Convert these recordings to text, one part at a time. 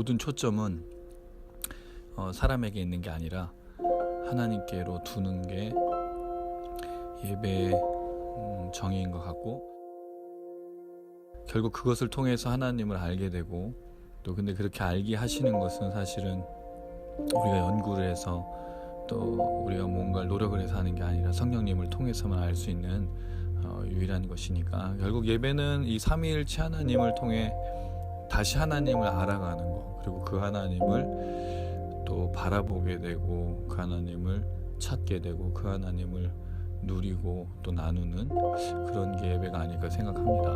모든 초점은 사람에게 있는 게 아니라 하나님께로 두는 게 예배의 정의인 것 같고, 결국 그것을 통해서 하나님을 알게 되고, 또 근데 그렇게 알게 하시는 것은 사실은 우리가 연구를 해서 또 우리가 뭔가를 노력을 해서 하는 게 아니라 성령님을 통해서만 알 수 있는 유일한 것이니까, 결국 예배는 이 삼위일체 하나님을 통해 다시 하나님을 알아가는 거, 그리고 그 하나님을 또 바라보게 되고, 그 하나님을 찾게 되고, 그 하나님을 누리고 또 나누는 그런 게 예배가 아닐까 생각합니다.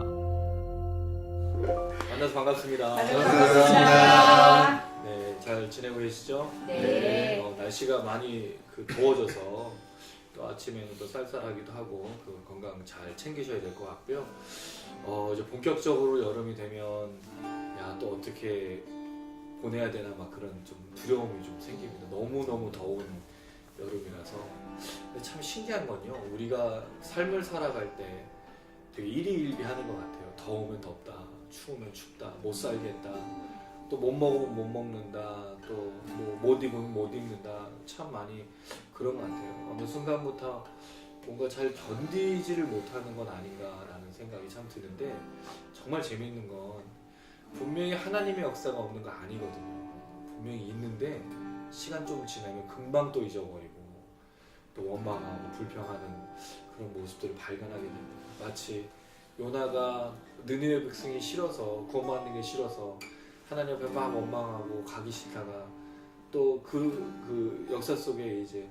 만나서 반갑습니다. 반갑습니다. 네, 잘 지내고 계시죠? 네. 날씨가 많이 더워져서 또 아침에는 또 쌀쌀하기도 하고 건강 잘 챙기셔야 될 것 같고요. 이제 본격적으로 여름이 되면 또 어떻게 보내야 되나 막 그런 좀 두려움이 좀 생깁니다. 너무너무 더운 여름이라서. 근데 참 신기한 건요, 우리가 삶을 살아갈 때 되게 일희일비하는 것 같아요. 더우면 덥다, 추우면 춥다, 못 살겠다, 또 못 먹으면 못 먹는다, 또 못 입으면 못 입는다, 참 많이 그런 것 같아요. 어느 순간부터 뭔가 잘 견디지를 못하는 건 아닌가라는 생각이 참 드는데, 정말 재미있는 건 분명히 하나님의 역사가 없는 거 아니거든요. 분명히 있는데 시간 좀 지나면 금방 또 잊어버리고 또 원망하고 불평하는 그런 모습들을 발견하게 됩니다. 마치 요나가 느니웨 백성이 싫어서, 구원받는 게 싫어서 하나님 앞에 막 원망하고 가기 싫다가 또 그 역사 속에 이제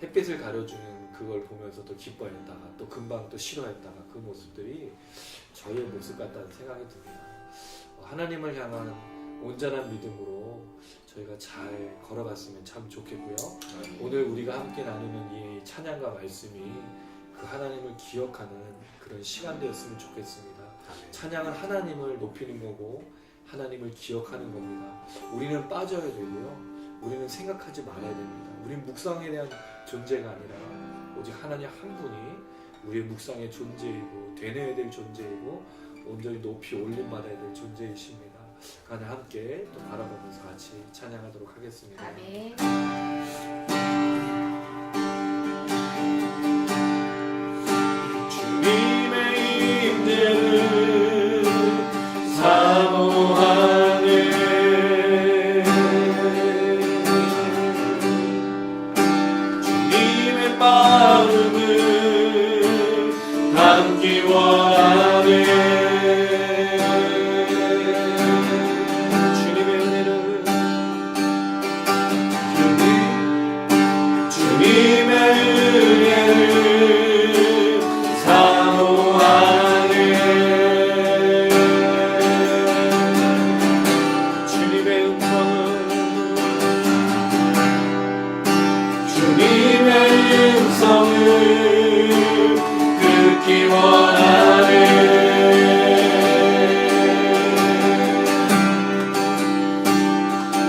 햇빛을 가려주는 그걸 보면서 또 기뻐했다가 또 금방 또 싫어했다가, 그 모습들이 저희의 모습 같다는 생각이 듭니다. 하나님을 향한 온전한 믿음으로 저희가 잘 걸어갔으면 참 좋겠고요. 오늘 우리가 함께 나누는 이 찬양과 말씀이 그 하나님을 기억하는 그런 시간 되었으면 좋겠습니다. 찬양은 하나님을 높이는 거고 하나님을 기억하는 겁니다. 우리는 빠져야 되고요, 우리는 생각하지 말아야 됩니다. 우리는 묵상에 대한 존재가 아니라 오직 하나님 한 분이 우리의 묵상의 존재이고 되뇌어야 될 존재이고 온전히 높이 올림받아야 될 존재이십니다. 하나 함께 또 바라보면서 같이 찬양하도록 하겠습니다. 아멘. 주님의 임재를 사모하네. 주님의 마음을 담기 원하네.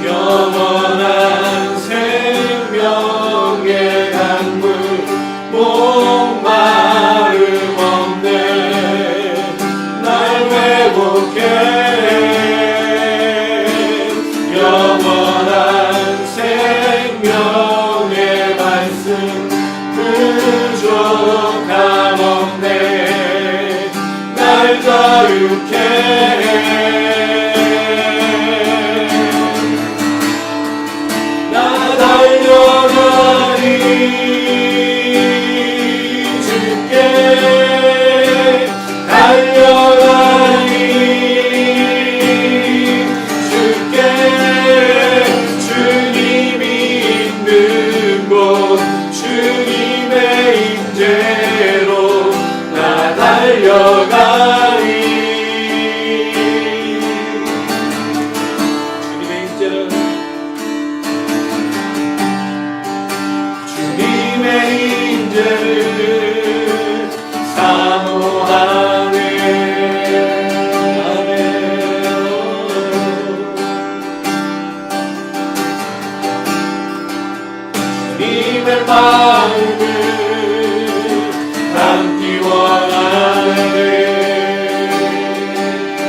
영원한 생명의 강물 목마름 없네. 날 회복해. 영원한 생명의 말씀 부족함 없네. 날 거룩해.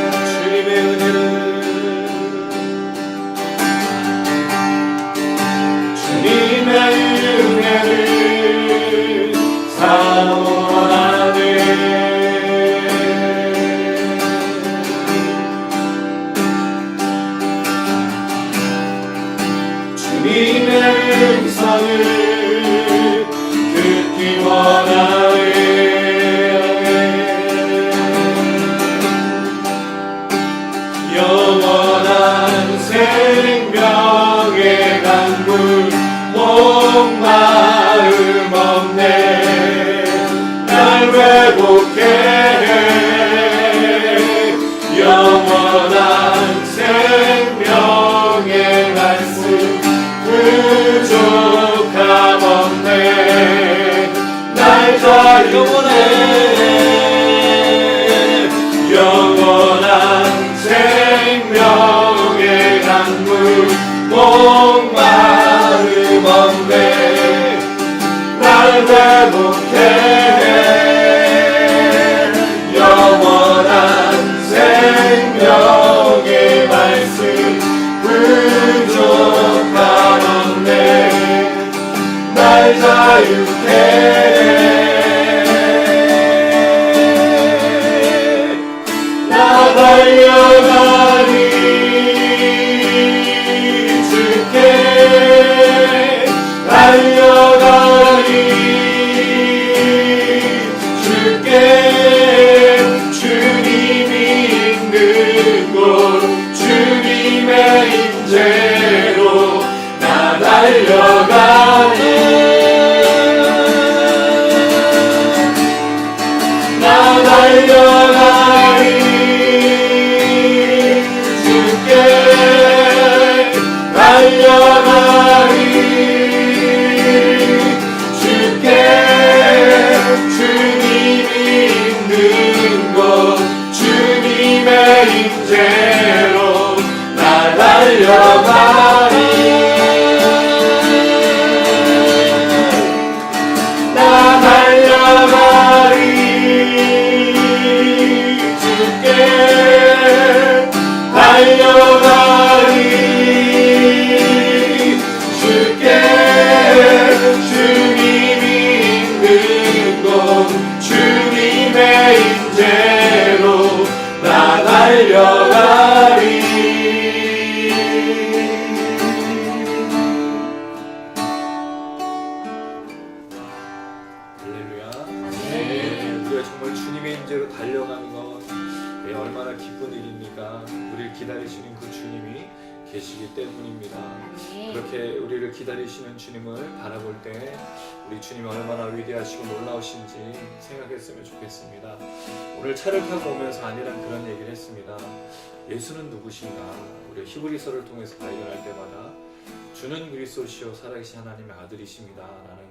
주님의 은혜를 듣기 원하네. 영원한 생명의 강물 목마름 없네. 날 회복해. 영원한 생명의 말씀 부족함 없네. 날 자유해. 영원한 생명의 강물 목마름 없네. 날 회복해. 영원한 생명의 말씀 부족함 없네. 날 자유해. 나 달려가니 주께 달려가니 주께 주님이 있는 곳 주님의 임재로 나 달려가네. 나 달려가니 주께 달려가니 주께 주님이 있는 곳 주님의 임재로 나 달려가니. 나 달려가니 주께 달려가니 주께 주님이 있는 곳 주님의 임재로 나 달려가니. 할렐루야. 우리가 정말 주님의 임재로 달려가는 것 얼마나 기쁜 일입니까? 우리를 기다리시는 그 주님이 계시기 때문입니다. 그렇게 우리를 기다리시는 주님을 바라볼 때 우리 주님이 얼마나 위대하시고 놀라우신지 생각했으면 좋겠습니다. 오늘 차를 타고 오면서 아내랑 그런 얘기를 했습니다. 예수는 누구신가? 우리 히브리서를 통해서 발견할 때마다 주는 그리스도시요 살아계신 하나님의 아들이십니다 라는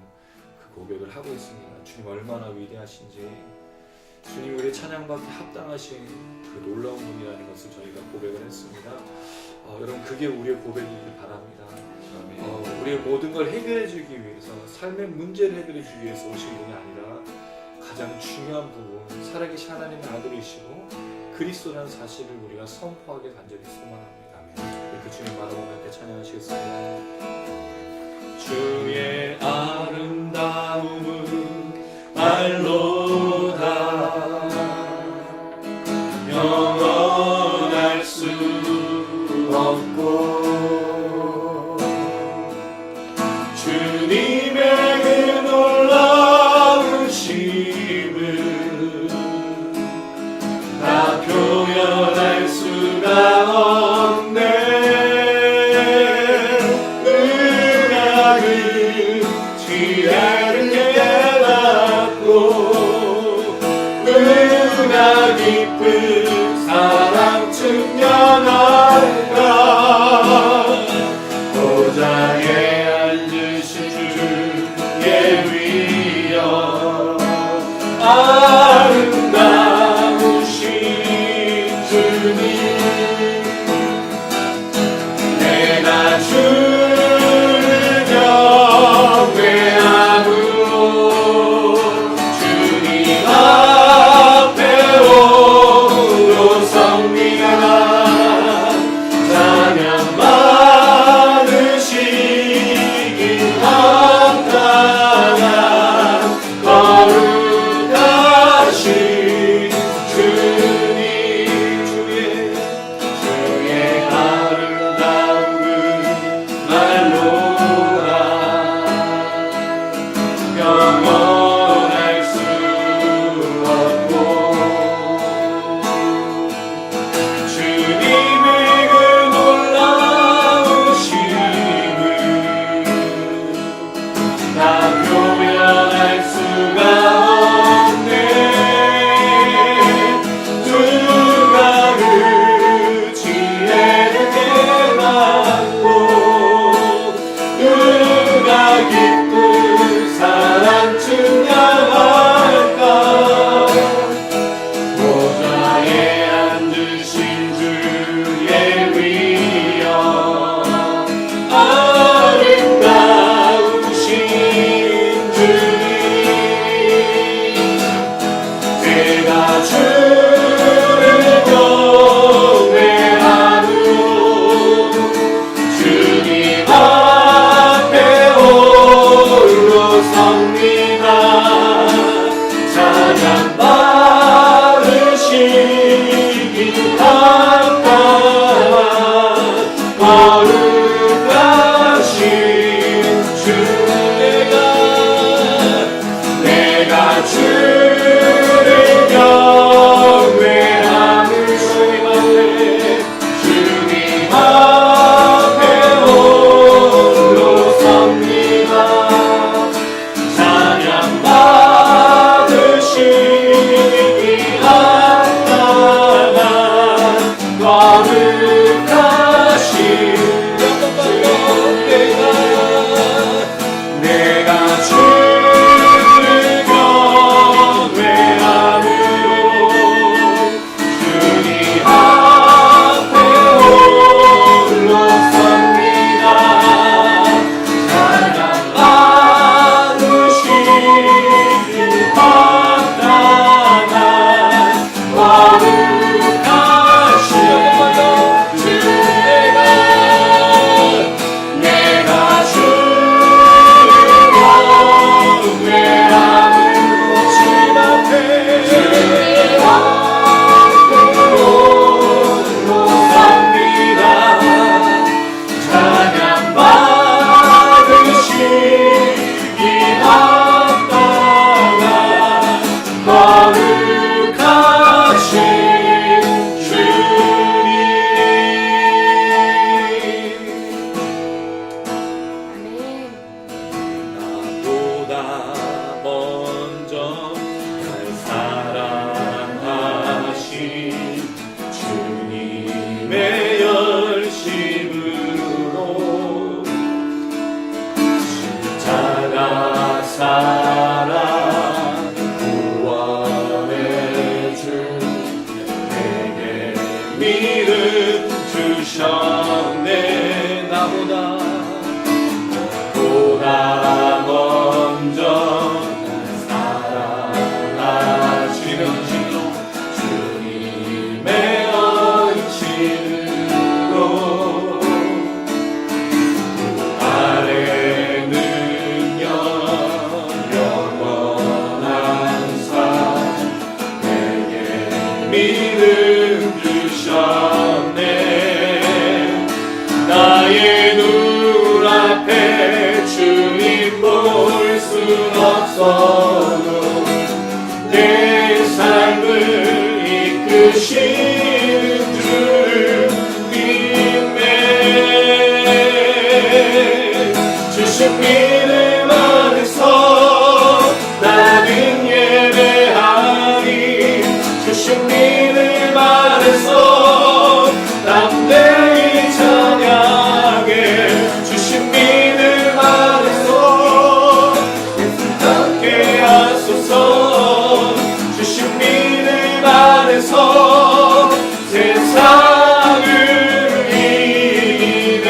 그 고백을 하고 있습니다. 주님 얼마나 위대하신지, 주님이 우리 찬양받기 합당하신 그 놀라운 분이라는 것을 저희가 고백을 했습니다. 여러분 그게 우리의 고백이길 바랍니다. 우리의 모든 걸 해결해 주기 위해서, 삶의 문제를 해결해 주기 위해서 오신 분이 아니라 가장 중요한 부분, 살아계신 하나님의 아들이시고 그리스도라는 사실을 우리가 선포하게 간절히 소망합니다. 그 주님 바라보며 함께 찬양하시겠습니다. 주의 아름다움은 말로다 영원할 수 없고, 주님의 그 놀라우심을 다 표현할 수가 없네. 은하는 지혜를 깨닫고 은하 깊은 사랑 측량할까. 보좌에 앉으신 주의 위엄 아름다우신 주님, 내가 주를 경배하고 기쁜 사랑 증량할까 보좌에 앉으신 주의 위엄 아름다우신 주님 내가 주를 경외함으로 주님 앞에 홀로 섭니다 찬양 받으시기 합당한 거룩하신 주 내가 주를 경외함을 주님 앞에 홀로 섭니다 찬양 받으시기 합당한 거룩하신 내가 주를 경외함으로 주님 앞에 홀로 섭니다 찬양 받으시기 합당한 거룩하신 주 내가 주를 경외함으로 주님 앞에 홀로 섭니다 찬양 받으시기 합당한 거룩하신 주님 아멘. 나보다 먼저 날 사랑하신 주님의 열심으로 십자가 사랑 구원해 준 내게 믿음 주셨네 나보다 먼저 날 사랑하시는 주님의恩情으로 아래 능력 영원한 사 내게 믿음 주셨네 나의 눈앞에 주님 볼 순 없어도 내 삶을 이끄시는 주를 믿네 주신 믿음 안에서 나는 예배하리 주신 믿음 안에서 담대히 찬양해 주신 믿음 안에서 함께 하소서 주신 믿음 안에서 세상을 이기네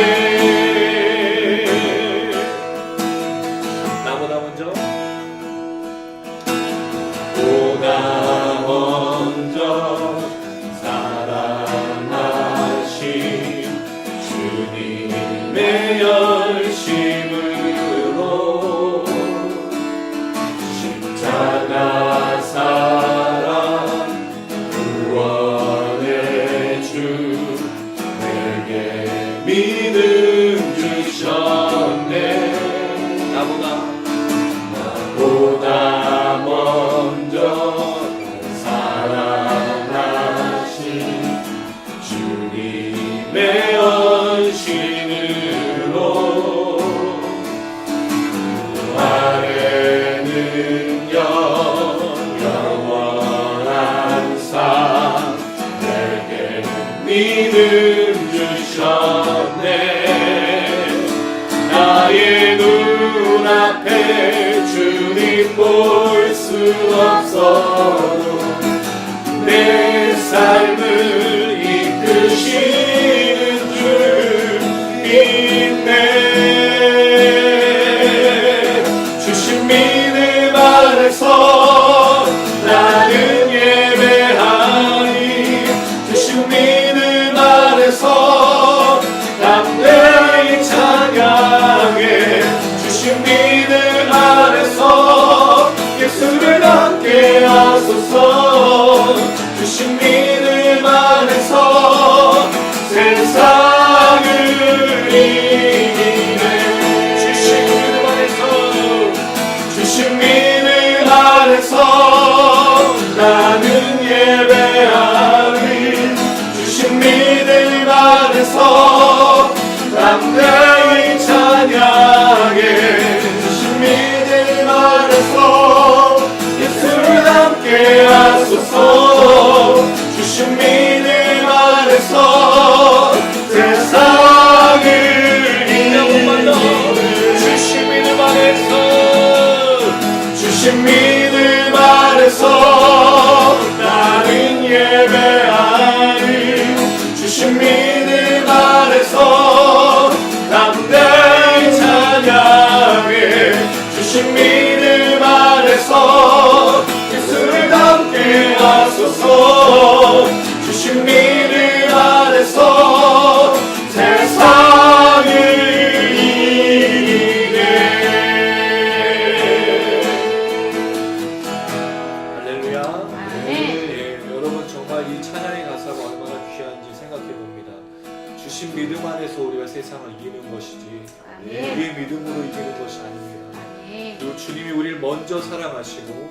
앞에 주님 볼 수 없어도 내 삶을 이끄시는 줄 믿네. 주신 믿음 안에서 나는 예배하니 주신 믿음 안에서 담대히 찬양해. 주신 믿음 안에서 예수를 닮게 하소서. 주신 믿음 안에서 세상을 이기네. 주신 믿음 안에서 주신 믿음 안에서 나는 예배하리. 주신 믿음 안에서 담대히 찬양해. 주신 믿음 안에서 예수를 닮게 하소서. 주신 믿음 안에서 세상을 이기네. 주신 믿음 안에서 주신 믿음 안에서 나는 예배하리. 주신 믿음 안에서 담대히 찬양해. 주신 믿음 안에서 예수를 닮게 하소서. 주신 믿음 안에서 세상을 이기네. 할렐루야. 아멘. 예, 여러분 정말 이 찬양의 가사가 얼마나 귀한지 생각해 봅니다. 주신 믿음 안에서 우리가 세상을 이기는 것이지 아멘. 우리의 믿음으로 이기는 것이 아닙니다. 아멘. 그리고 주님이 우리를 먼저 사랑하시고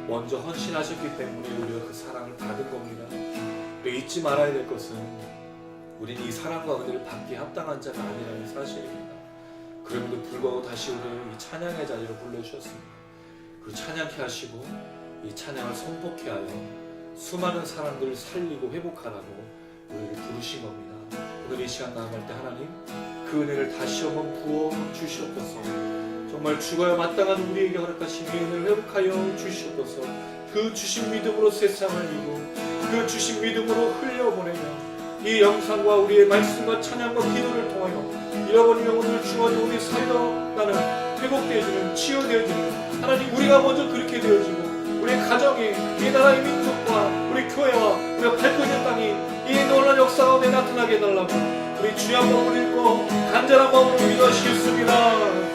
먼저 헌신하셨기 때문에 우리가 그 사랑을 받은 겁니다. 우리가 잊지 말아야 될 것은 우리는 이 사랑과 은혜를 받기에 합당한 자가 아니라는 사실입니다. 그럼에도 불구하고 다시 우리를 이 찬양의 자리로 불러주셨습니다. 그리고 찬양케 하시고 이 찬양을 선포케 하여 수많은 사람들을 살리고 회복하라고 우리를 부르신 겁니다. 오늘 이 시간 나아갈 때 하나님 그 은혜를 다시 한번 부어 주시옵소서. 정말 죽어야 마땅한 우리에게 허락하신 이 은혜를 회복하여 주시옵소서. 그 주신 믿음으로 세상을 이고 그 주신 믿음으로 흘려보내며 이 영상과 우리의 말씀과 찬양과 기도를 통하여 잃어버린 영혼을 주어져 우리 살려 나는 회복되어지는 치유되어지는 하나님 우리가 먼저 그렇게 되어지고 우리 가정이 이 나라의 민족과 우리 교회와 우리가 밟고 있는 땅이 이 놀라운 역사 가운데 나타나게 해달라고 우리 주여 한번 부르고 간절한 마음으로 기도하시겠습니다.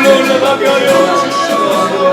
올라가게 하여 주시옵소서.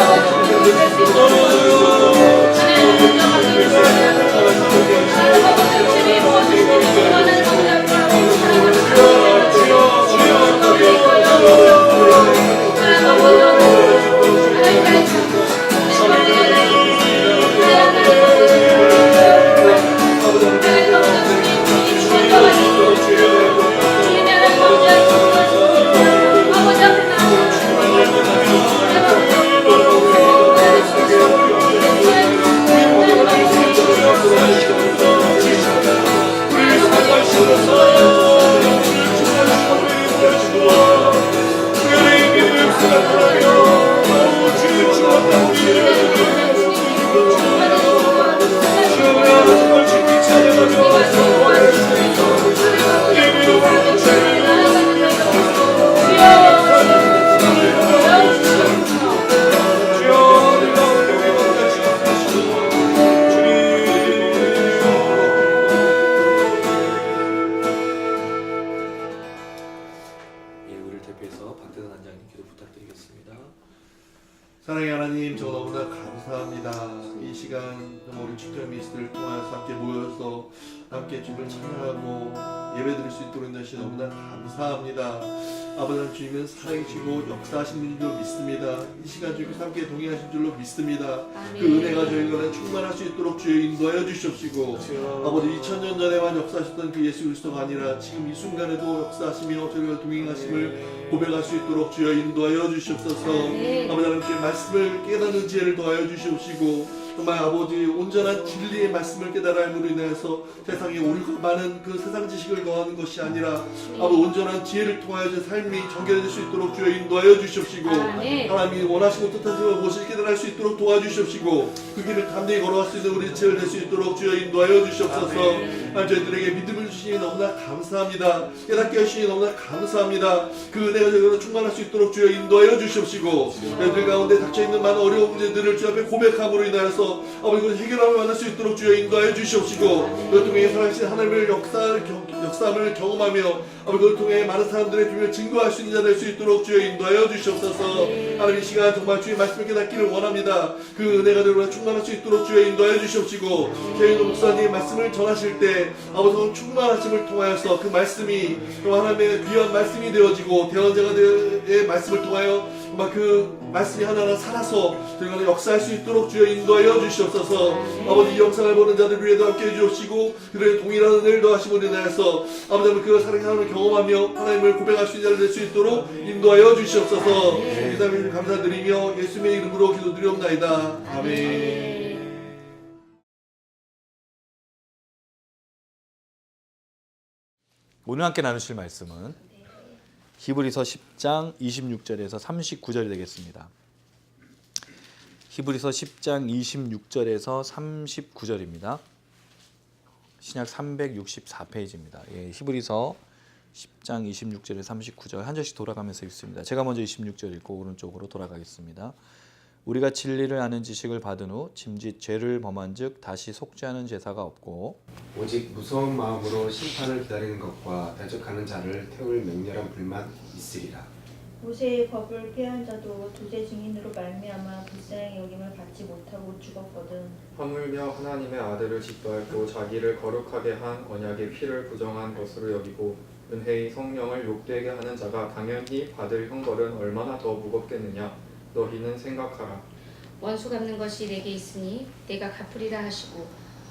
너무나 감사합니다. 이 시간 정말 우리 축전 미스들을 통해서 함께 모여서 함께 주님을 찬양하고 예배드릴 수 있도록 인도하시 너무나 감사합니다. 아버지 주님은 살아계시고 역사하시는 줄로 믿습니다. 이 시간 주님께서 함께 동행하신 줄로 믿습니다. 그 은혜가 저희가 충만할 수 있도록 주여 인도하여 주시옵시고 아버지 2000년 전에만 역사하셨던 그 예수 그리스도가 아니라 지금 이 순간에도 역사하시며 저희가 동행하심을 고백할 수 있도록 주여 인도하여 주시옵소서. 아버지 하나님께 말씀을 깨닫는 지혜를 더하여 주시옵시고 정말 아버지 온전한 진리의 말씀을 깨달아 함으로 인해서 세상에 옳고 많은 그 세상 지식을 더하는 것이 아니라 아버지 온전한 지혜를 통하여 제 삶이 정결해질 수 있도록 주여 인도하여 주시옵시고 하나님이 원하시고 뜻하시고 무엇을 깨달을 수 있도록 도와주시옵시고 그 길을 담대히 걸어갈 수 있는 우리 지혜를 낼 수 있도록 주여 인도하여 주시옵소서. 저희들에게 믿음을 주시니 너무나 감사합니다. 깨닫게 하시니 너무나 감사합니다. 그 은혜가 저희로 충만할 수 있도록 주여 인도하여 주시옵시고 저희들 가운데 닥쳐있는 많은 어려운 문제들을 주 앞에 고백함으로 인하여서 아버지 그 해결함을 만날 수 있도록 주여 인도하여 주시옵시고 그를 통해 살아계신 하나님의 역사함을 경험하며 아버지 그를 통해 많은 사람들의 주님을 증거할 수 있는 자 될 수 있도록 주여 인도하여 주시옵소서. 하나님 이 시간 정말 주의 말씀을 깨닫기를 원합니다. 그 은혜가 저희로 충만할 수 있도록 주여 인도하여 주시옵시고 최윤호 목사님의 말씀을 전하실 때 아버지 충만하심을 통하여서 그 말씀이 하나님의 귀한 말씀이 되어지고 대언자가의 말씀을 통하여 정말 그 말씀이 하나하나 살아서 저희가 역사할 수 있도록 주여 인도하여 주시옵소서. 아버지 이 영상을 보는 자들 위에도 함께 해주시고 그들의 동일한 은혜를 더하심으로 인하여서 아버지 그 사랑의 하나님을 경험하며 하나님을 고백할 수 있는 자를 될 수 있도록 인도하여 주시옵소서. 기도하며 감사드리며 예수님의 이름으로 기도드리옵나이다. 아멘. 오늘 함께 나누실 말씀은 히브리서 10장 26절에서 39절이 되겠습니다. 히브리서 10장 26절에서 39절입니다. 신약 364페이지입니다. 히브리서 10장 26절에서 39절 한 절씩 돌아가면서 읽습니다. 제가 먼저 26절 읽고 오른쪽으로 돌아가겠습니다. 우리가 진리를 아는 지식을 받은 후 짐짓 죄를 범한 즉 다시 속죄하는 제사가 없고 오직 무서운 마음으로 심판을 기다리는 것과 대적하는 자를 태울 맹렬한 불만 있으리라. 모세의 법을 폐한 자도 두세 증인으로 말미암아 불쌍히 여김을 받지 못하고 죽었거든. 하물며 하나님의 아들을 짓밟고 자기를 거룩하게 한 언약의 피를 부정한 것으로 여기고 은혜의 성령을 욕되게 하는 자가 당연히 받을 형벌은 얼마나 더 무겁겠느냐. 너희는 생각하라. 원수 갚는 것이 내게 있으니 내가 갚으리라 하시고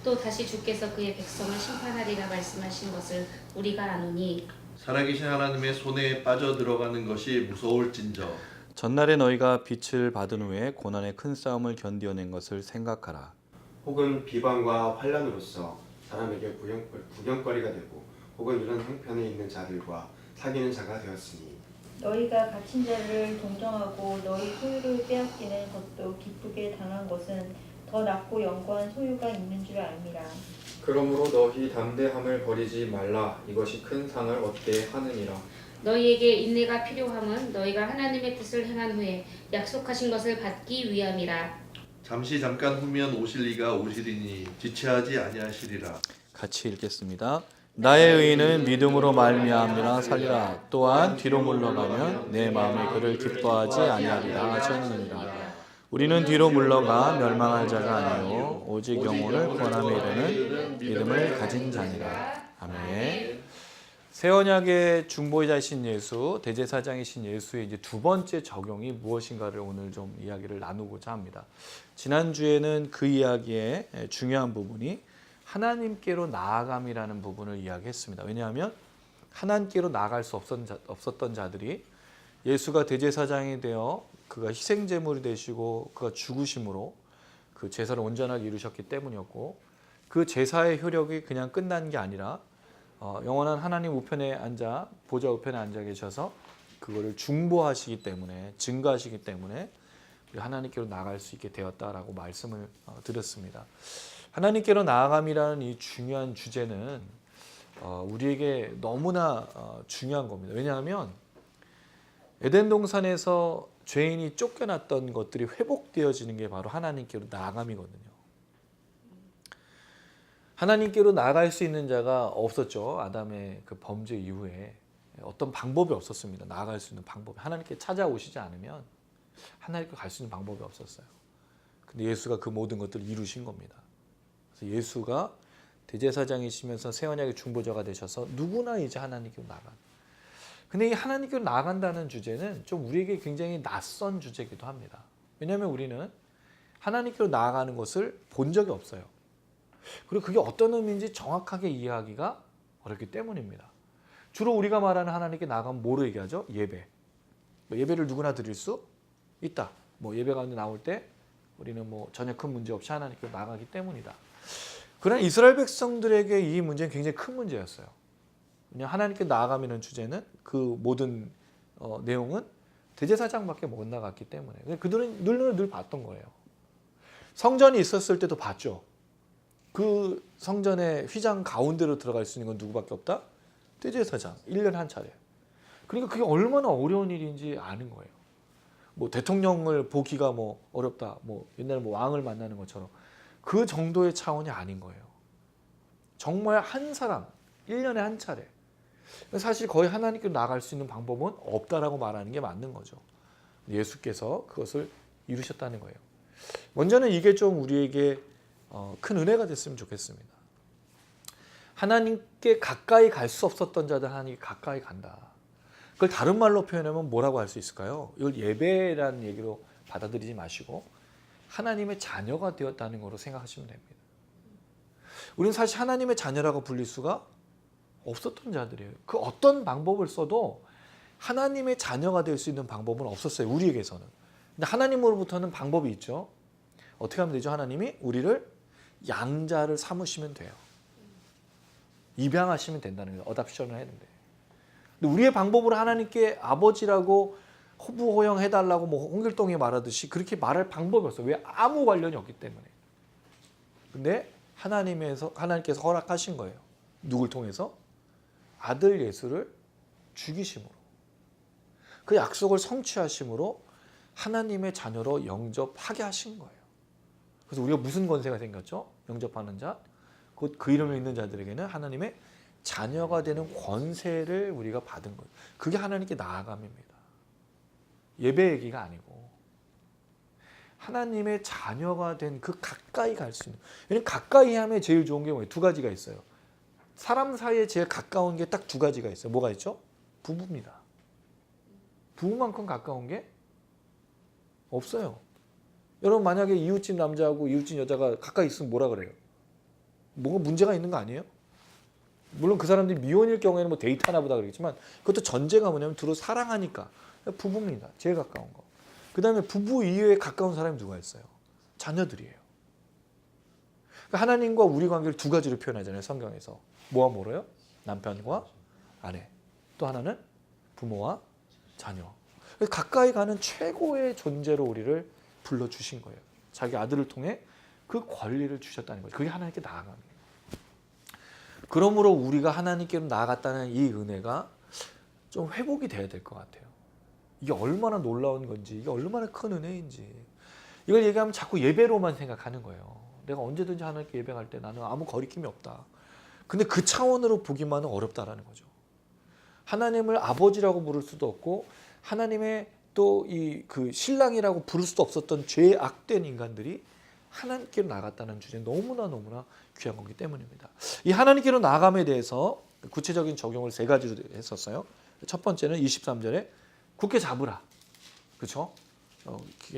또 다시 주께서 그의 백성을 심판하리라 말씀하신 것을 우리가 아노니 살아계신 하나님의 손에 빠져 들어가는 것이 무서울진저 전날에 너희가 빛을 받은 후에 고난의 큰 싸움을 견디어낸 것을 생각하라. 혹은 비방과 환란으로서 사람에게 구경거리가 되고 혹은 이런 형편에 있는 자들과 사귀는 자가 되었으니 너희가 갇힌 자를 동정하고 너희 소유를 빼앗기는 것도 기쁘게 당한 것은 더 낫고 영광한 소유가 있는 줄 알미라. 그러므로 너희 담대함을 버리지 말라. 이것이 큰 상을 얻게 하느니라. 너희에게 인내가 필요함은 너희가 하나님의 뜻을 행한 후에 약속하신 것을 받기 위함이라. 잠시 잠깐 후면 오실 이가 오시리니 지체하지 아니하시리라. 같이 읽겠습니다. 나의 의인은 믿음으로 말미암으나 살리라. 또한 뒤로 물러가면 내 마음이 그를 기뻐하지 아니하리라 하셨느니라. 우리는 뒤로 물러가 멸망할 자가 아니요 오직 영혼을 구원함에 이르는 믿음을 가진 자니라. 아멘. 새 언약의 중보자이신 예수, 대제사장이신 예수의 이제 두 번째 적용이 무엇인가를 오늘 좀 이야기를 나누고자 합니다. 지난주에는 그 이야기의 중요한 부분이 하나님께로 나아감이라는 부분을 이야기했습니다. 왜냐하면 하나님께로 나아갈 수 없었던 자들이 예수가 대제사장이 되어 그가 희생제물이 되시고 그가 죽으심으로 그 제사를 온전하게 이루셨기 때문이었고 그 제사의 효력이 그냥 끝난 게 아니라 영원한 하나님 우편에 앉아 보좌 우편에 앉아 계셔서 그거를 중보하시기 때문에 증거하시기 때문에 하나님께로 나아갈 수 있게 되었다라고 말씀을 드렸습니다. 하나님께로 나아감이라는 이 중요한 주제는 우리에게 너무나 중요한 겁니다. 왜냐하면 에덴 동산에서 죄인이 쫓겨났던 것들이 회복되어지는 게 바로 하나님께로 나아감이거든요. 하나님께로 나아갈 수 있는 자가 없었죠. 아담의 그 범죄 이후에 어떤 방법이 없었습니다. 나아갈 수 있는 방법이 하나님께 찾아오시지 않으면 하나님께 갈 수 있는 방법이 없었어요. 근데 예수가 그 모든 것들을 이루신 겁니다. 그래서 예수가 대제사장이시면서 새 언약의 중보자가 되셔서 누구나 이제 하나님께로 나간. 근데 이 하나님께로 나간다는 주제는 좀 우리에게 굉장히 낯선 주제이기도 합니다. 왜냐하면 우리는 하나님께로 나아가는 것을 본 적이 없어요. 그리고 그게 어떤 의미인지 정확하게 이해하기가 어렵기 때문입니다. 주로 우리가 말하는 하나님께 나아가면 뭐로 얘기하죠? 예배. 예배를 누구나 드릴 수 있다. 예배 가운데 나올 때 우리는 전혀 큰 문제 없이 하나님께로 나아가기 때문이다. 그러나 이스라엘 백성들에게 이 문제는 굉장히 큰 문제였어요. 왜냐하면 하나님께 나아가면 주제는 그 모든 내용은 대제사장밖에 못 나갔기 때문에 그들은 늘 봤던 거예요. 성전이 있었을 때도 봤죠. 그 성전의 휘장 가운데로 들어갈 수 있는 건 누구밖에 없다? 대제사장. 1년에 한 차례. 그러니까 그게 얼마나 어려운 일인지 아는 거예요. 대통령을 보기가 어렵다. 옛날에 왕을 만나는 것처럼 그 정도의 차원이 아닌 거예요. 정말 한 사람, 1년에 한 차례. 사실 거의 하나님께로 나아갈 수 있는 방법은 없다라고 말하는 게 맞는 거죠. 예수께서 그것을 이루셨다는 거예요. 먼저는 이게 좀 우리에게 큰 은혜가 됐으면 좋겠습니다. 하나님께 가까이 갈 수 없었던 자들 하나님께 가까이 간다. 그걸 다른 말로 표현하면 뭐라고 할 수 있을까요? 이걸 예배라는 얘기로 받아들이지 마시고 하나님의 자녀가 되었다는 거로 생각하시면 됩니다. 우리는 사실 하나님의 자녀라고 불릴 수가 없었던 자들이에요. 그 어떤 방법을 써도 하나님의 자녀가 될 수 있는 방법은 없었어요. 우리에게서는. 근데 하나님으로부터는 방법이 있죠. 어떻게 하면 되죠? 하나님이 우리를 양자를 삼으시면 돼요. 입양하시면 된다는 거예요. 어답션을 했는데. 근데 우리의 방법으로 하나님께 아버지라고 호부호영해달라고 홍길동이 말하듯이 그렇게 말할 방법이 없어요. 왜? 아무 관련이 없기 때문에. 근데 하나님께서 허락하신 거예요. 누굴 통해서? 아들 예수를 죽이심으로. 그 약속을 성취하심으로 하나님의 자녀로 영접하게 하신 거예요. 그래서 우리가 무슨 권세가 생겼죠? 영접하는 자, 곧 그 이름을 읽는 자들에게는 하나님의 자녀가 되는 권세를 우리가 받은 거예요. 그게 하나님께 나아감입니다. 예배 얘기가 아니고 하나님의 자녀가 된 그 가까이 갈 수 있는. 왜냐면 가까이 하면 제일 좋은 게 뭐예요? 두 가지가 있어요. 사람 사이에 제일 가까운 게 딱 두 가지가 있어요. 뭐가 있죠? 부부입니다. 부부만큼 가까운 게 없어요. 여러분 만약에 이웃집 남자하고 이웃집 여자가 가까이 있으면 뭐라 그래요? 뭐가 문제가 있는 거 아니에요? 물론 그 사람들이 미혼일 경우에는 데이트하나 보다 그러겠지만 그것도 전제가 뭐냐면 둘을 사랑하니까 부부입니다. 제일 가까운 거. 그 다음에 부부 이외에 가까운 사람이 누가 있어요? 자녀들이에요. 그러니까 하나님과 우리 관계를 두 가지로 표현하잖아요. 성경에서. 뭐와 뭐로요? 남편과 아내. 또 하나는 부모와 자녀. 가까이 가는 최고의 존재로 우리를 불러주신 거예요. 자기 아들을 통해 그 권리를 주셨다는 거죠. 그게 하나님께 나아갑니다. 그러므로 우리가 하나님께로 나아갔다는 이 은혜가 좀 회복이 돼야 될 것 같아요. 이게 얼마나 놀라운 건지, 이게 얼마나 큰 은혜인지. 이걸 얘기하면 자꾸 예배로만 생각하는 거예요. 내가 언제든지 하나님께 예배할 때 나는 아무 거리낌이 없다. 근데 그 차원으로 보기만은 어렵다라는 거죠. 하나님을 아버지라고 부를 수도 없고 하나님의 또 그 신랑이라고 부를 수도 없었던 죄악된 인간들이 하나님께로 나갔다는 주제는 너무나 귀한 거기 때문입니다. 이 하나님께로 나감에 대해서 구체적인 적용을 세 가지로 했었어요. 첫 번째는 23절에 굳게 잡으라. 그렇죠?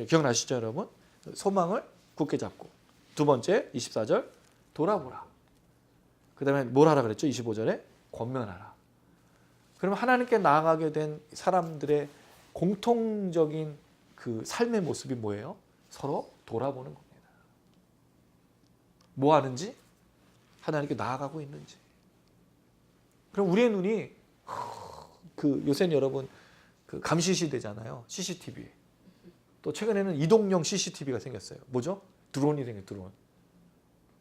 기억나시죠, 여러분? 소망을 굳게 잡고. 두 번째 24절 돌아보라. 그 다음에 뭘 하라 그랬죠? 25절에 권면하라. 그러면 하나님께 나아가게 된 사람들의 공통적인 그 삶의 모습이 뭐예요? 서로 돌아보는 겁니다. 뭐 하는지? 하나님께 나아가고 있는지. 그럼 우리의 눈이 요새는 여러분 그 감시 시대잖아요. CCTV. 또 최근에는 이동용 CCTV가 생겼어요. 뭐죠? 드론이 생겨요. 드론.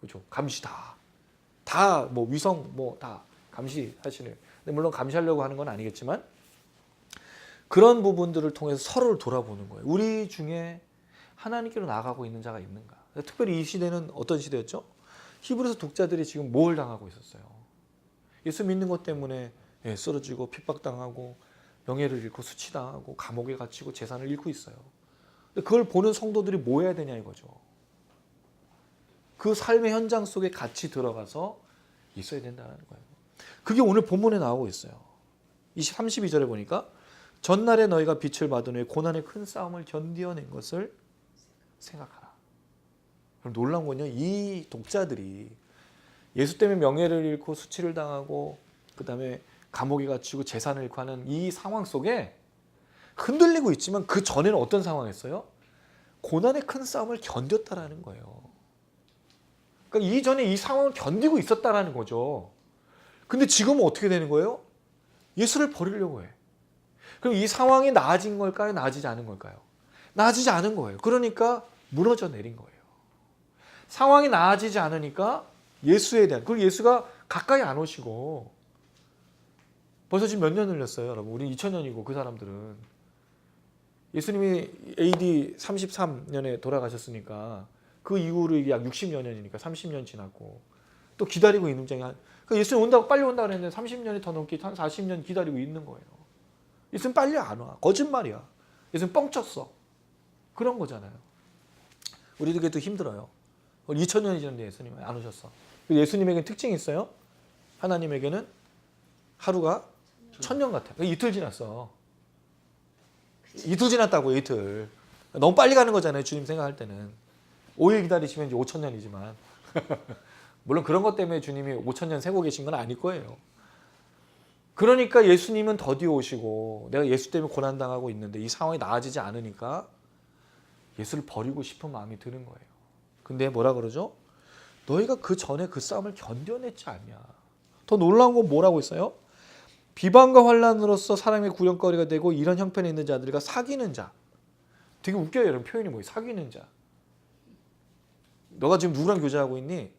그렇죠? 감시 다 위성 다 감시하시는. 근데 물론 감시하려고 하는 건 아니겠지만 그런 부분들을 통해서 서로를 돌아보는 거예요. 우리 중에 하나님께로 나아가고 있는 자가 있는가? 특별히 이 시대는 어떤 시대였죠? 히브리서 독자들이 지금 뭘 당하고 있었어요? 예수 믿는 것 때문에 쓰러지고 핍박당하고 명예를 잃고 수치당하고 감옥에 갇히고 재산을 잃고 있어요. 그걸 보는 성도들이 뭐 해야 되냐 이거죠. 그 삶의 현장 속에 같이 들어가서 있어야 된다는 거예요. 그게 오늘 본문에 나오고 있어요. 32절에 보니까 전날에 너희가 빛을 받은 후에 고난의 큰 싸움을 견디어낸 것을 생각하라. 그럼 놀라운 건요, 이 독자들이 예수 때문에 명예를 잃고 수치를 당하고 그 다음에 감옥에 갇히고 재산을 잃고 하는 이 상황 속에 흔들리고 있지만 그 전에는 어떤 상황이었어요? 고난의 큰 싸움을 견뎠다라는 거예요. 그러니까 이전에 이 상황을 견디고 있었다라는 거죠. 근데 지금은 어떻게 되는 거예요? 예수를 버리려고 해. 그럼 이 상황이 나아진 걸까요? 나아지지 않은 걸까요? 나아지지 않은 거예요. 그러니까 무너져 내린 거예요. 상황이 나아지지 않으니까 예수에 대한, 그리고 예수가 가까이 안 오시고 벌써 지금 몇 년 흘렸어요, 여러분. 우리 2000년이고 그 사람들은 예수님이 AD 33년에 돌아가셨으니까 그 이후로 이게 약 60여 년이니까 30년 지났고 또 기다리고 있는 장이 그러니까 예수님 온다고 빨리 온다고 그랬는데 30년이 더 넘게 한 40년 기다리고 있는 거예요. 예수님 빨리 안 와. 거짓말이야. 예수님 뻥쳤어. 그런 거잖아요. 우리도 그게 또 힘들어요. 2000년이 지났는데 예수님 안 오셨어. 예수님에게는 특징이 있어요. 하나님에게는 하루가 1000년 같아요. 이틀 지났어. 이틀 지났다고, 이틀. 너무 빨리 가는 거잖아요, 주님 생각할 때는. 5일 기다리시면 이제 5000년이지만 물론 그런 것 때문에 주님이 5000년 세고 계신 건 아닐 거예요. 그러니까 예수님은 더디 오시고 내가 예수 때문에 고난당하고 있는데 이 상황이 나아지지 않으니까 예수를 버리고 싶은 마음이 드는 거예요. 근데 뭐라 그러죠? 너희가 그 전에 그 싸움을 견뎌냈지 않냐. 더 놀라운 건 뭐라고 있어요? 비방과 환난으로서 사람의 구령거리가 되고 이런 형편에 있는 자들과 사귀는 자. 되게 웃겨요, 여러분. 표현이 뭐예요? 사귀는 자. 너가 지금 누구랑 교제하고 있니?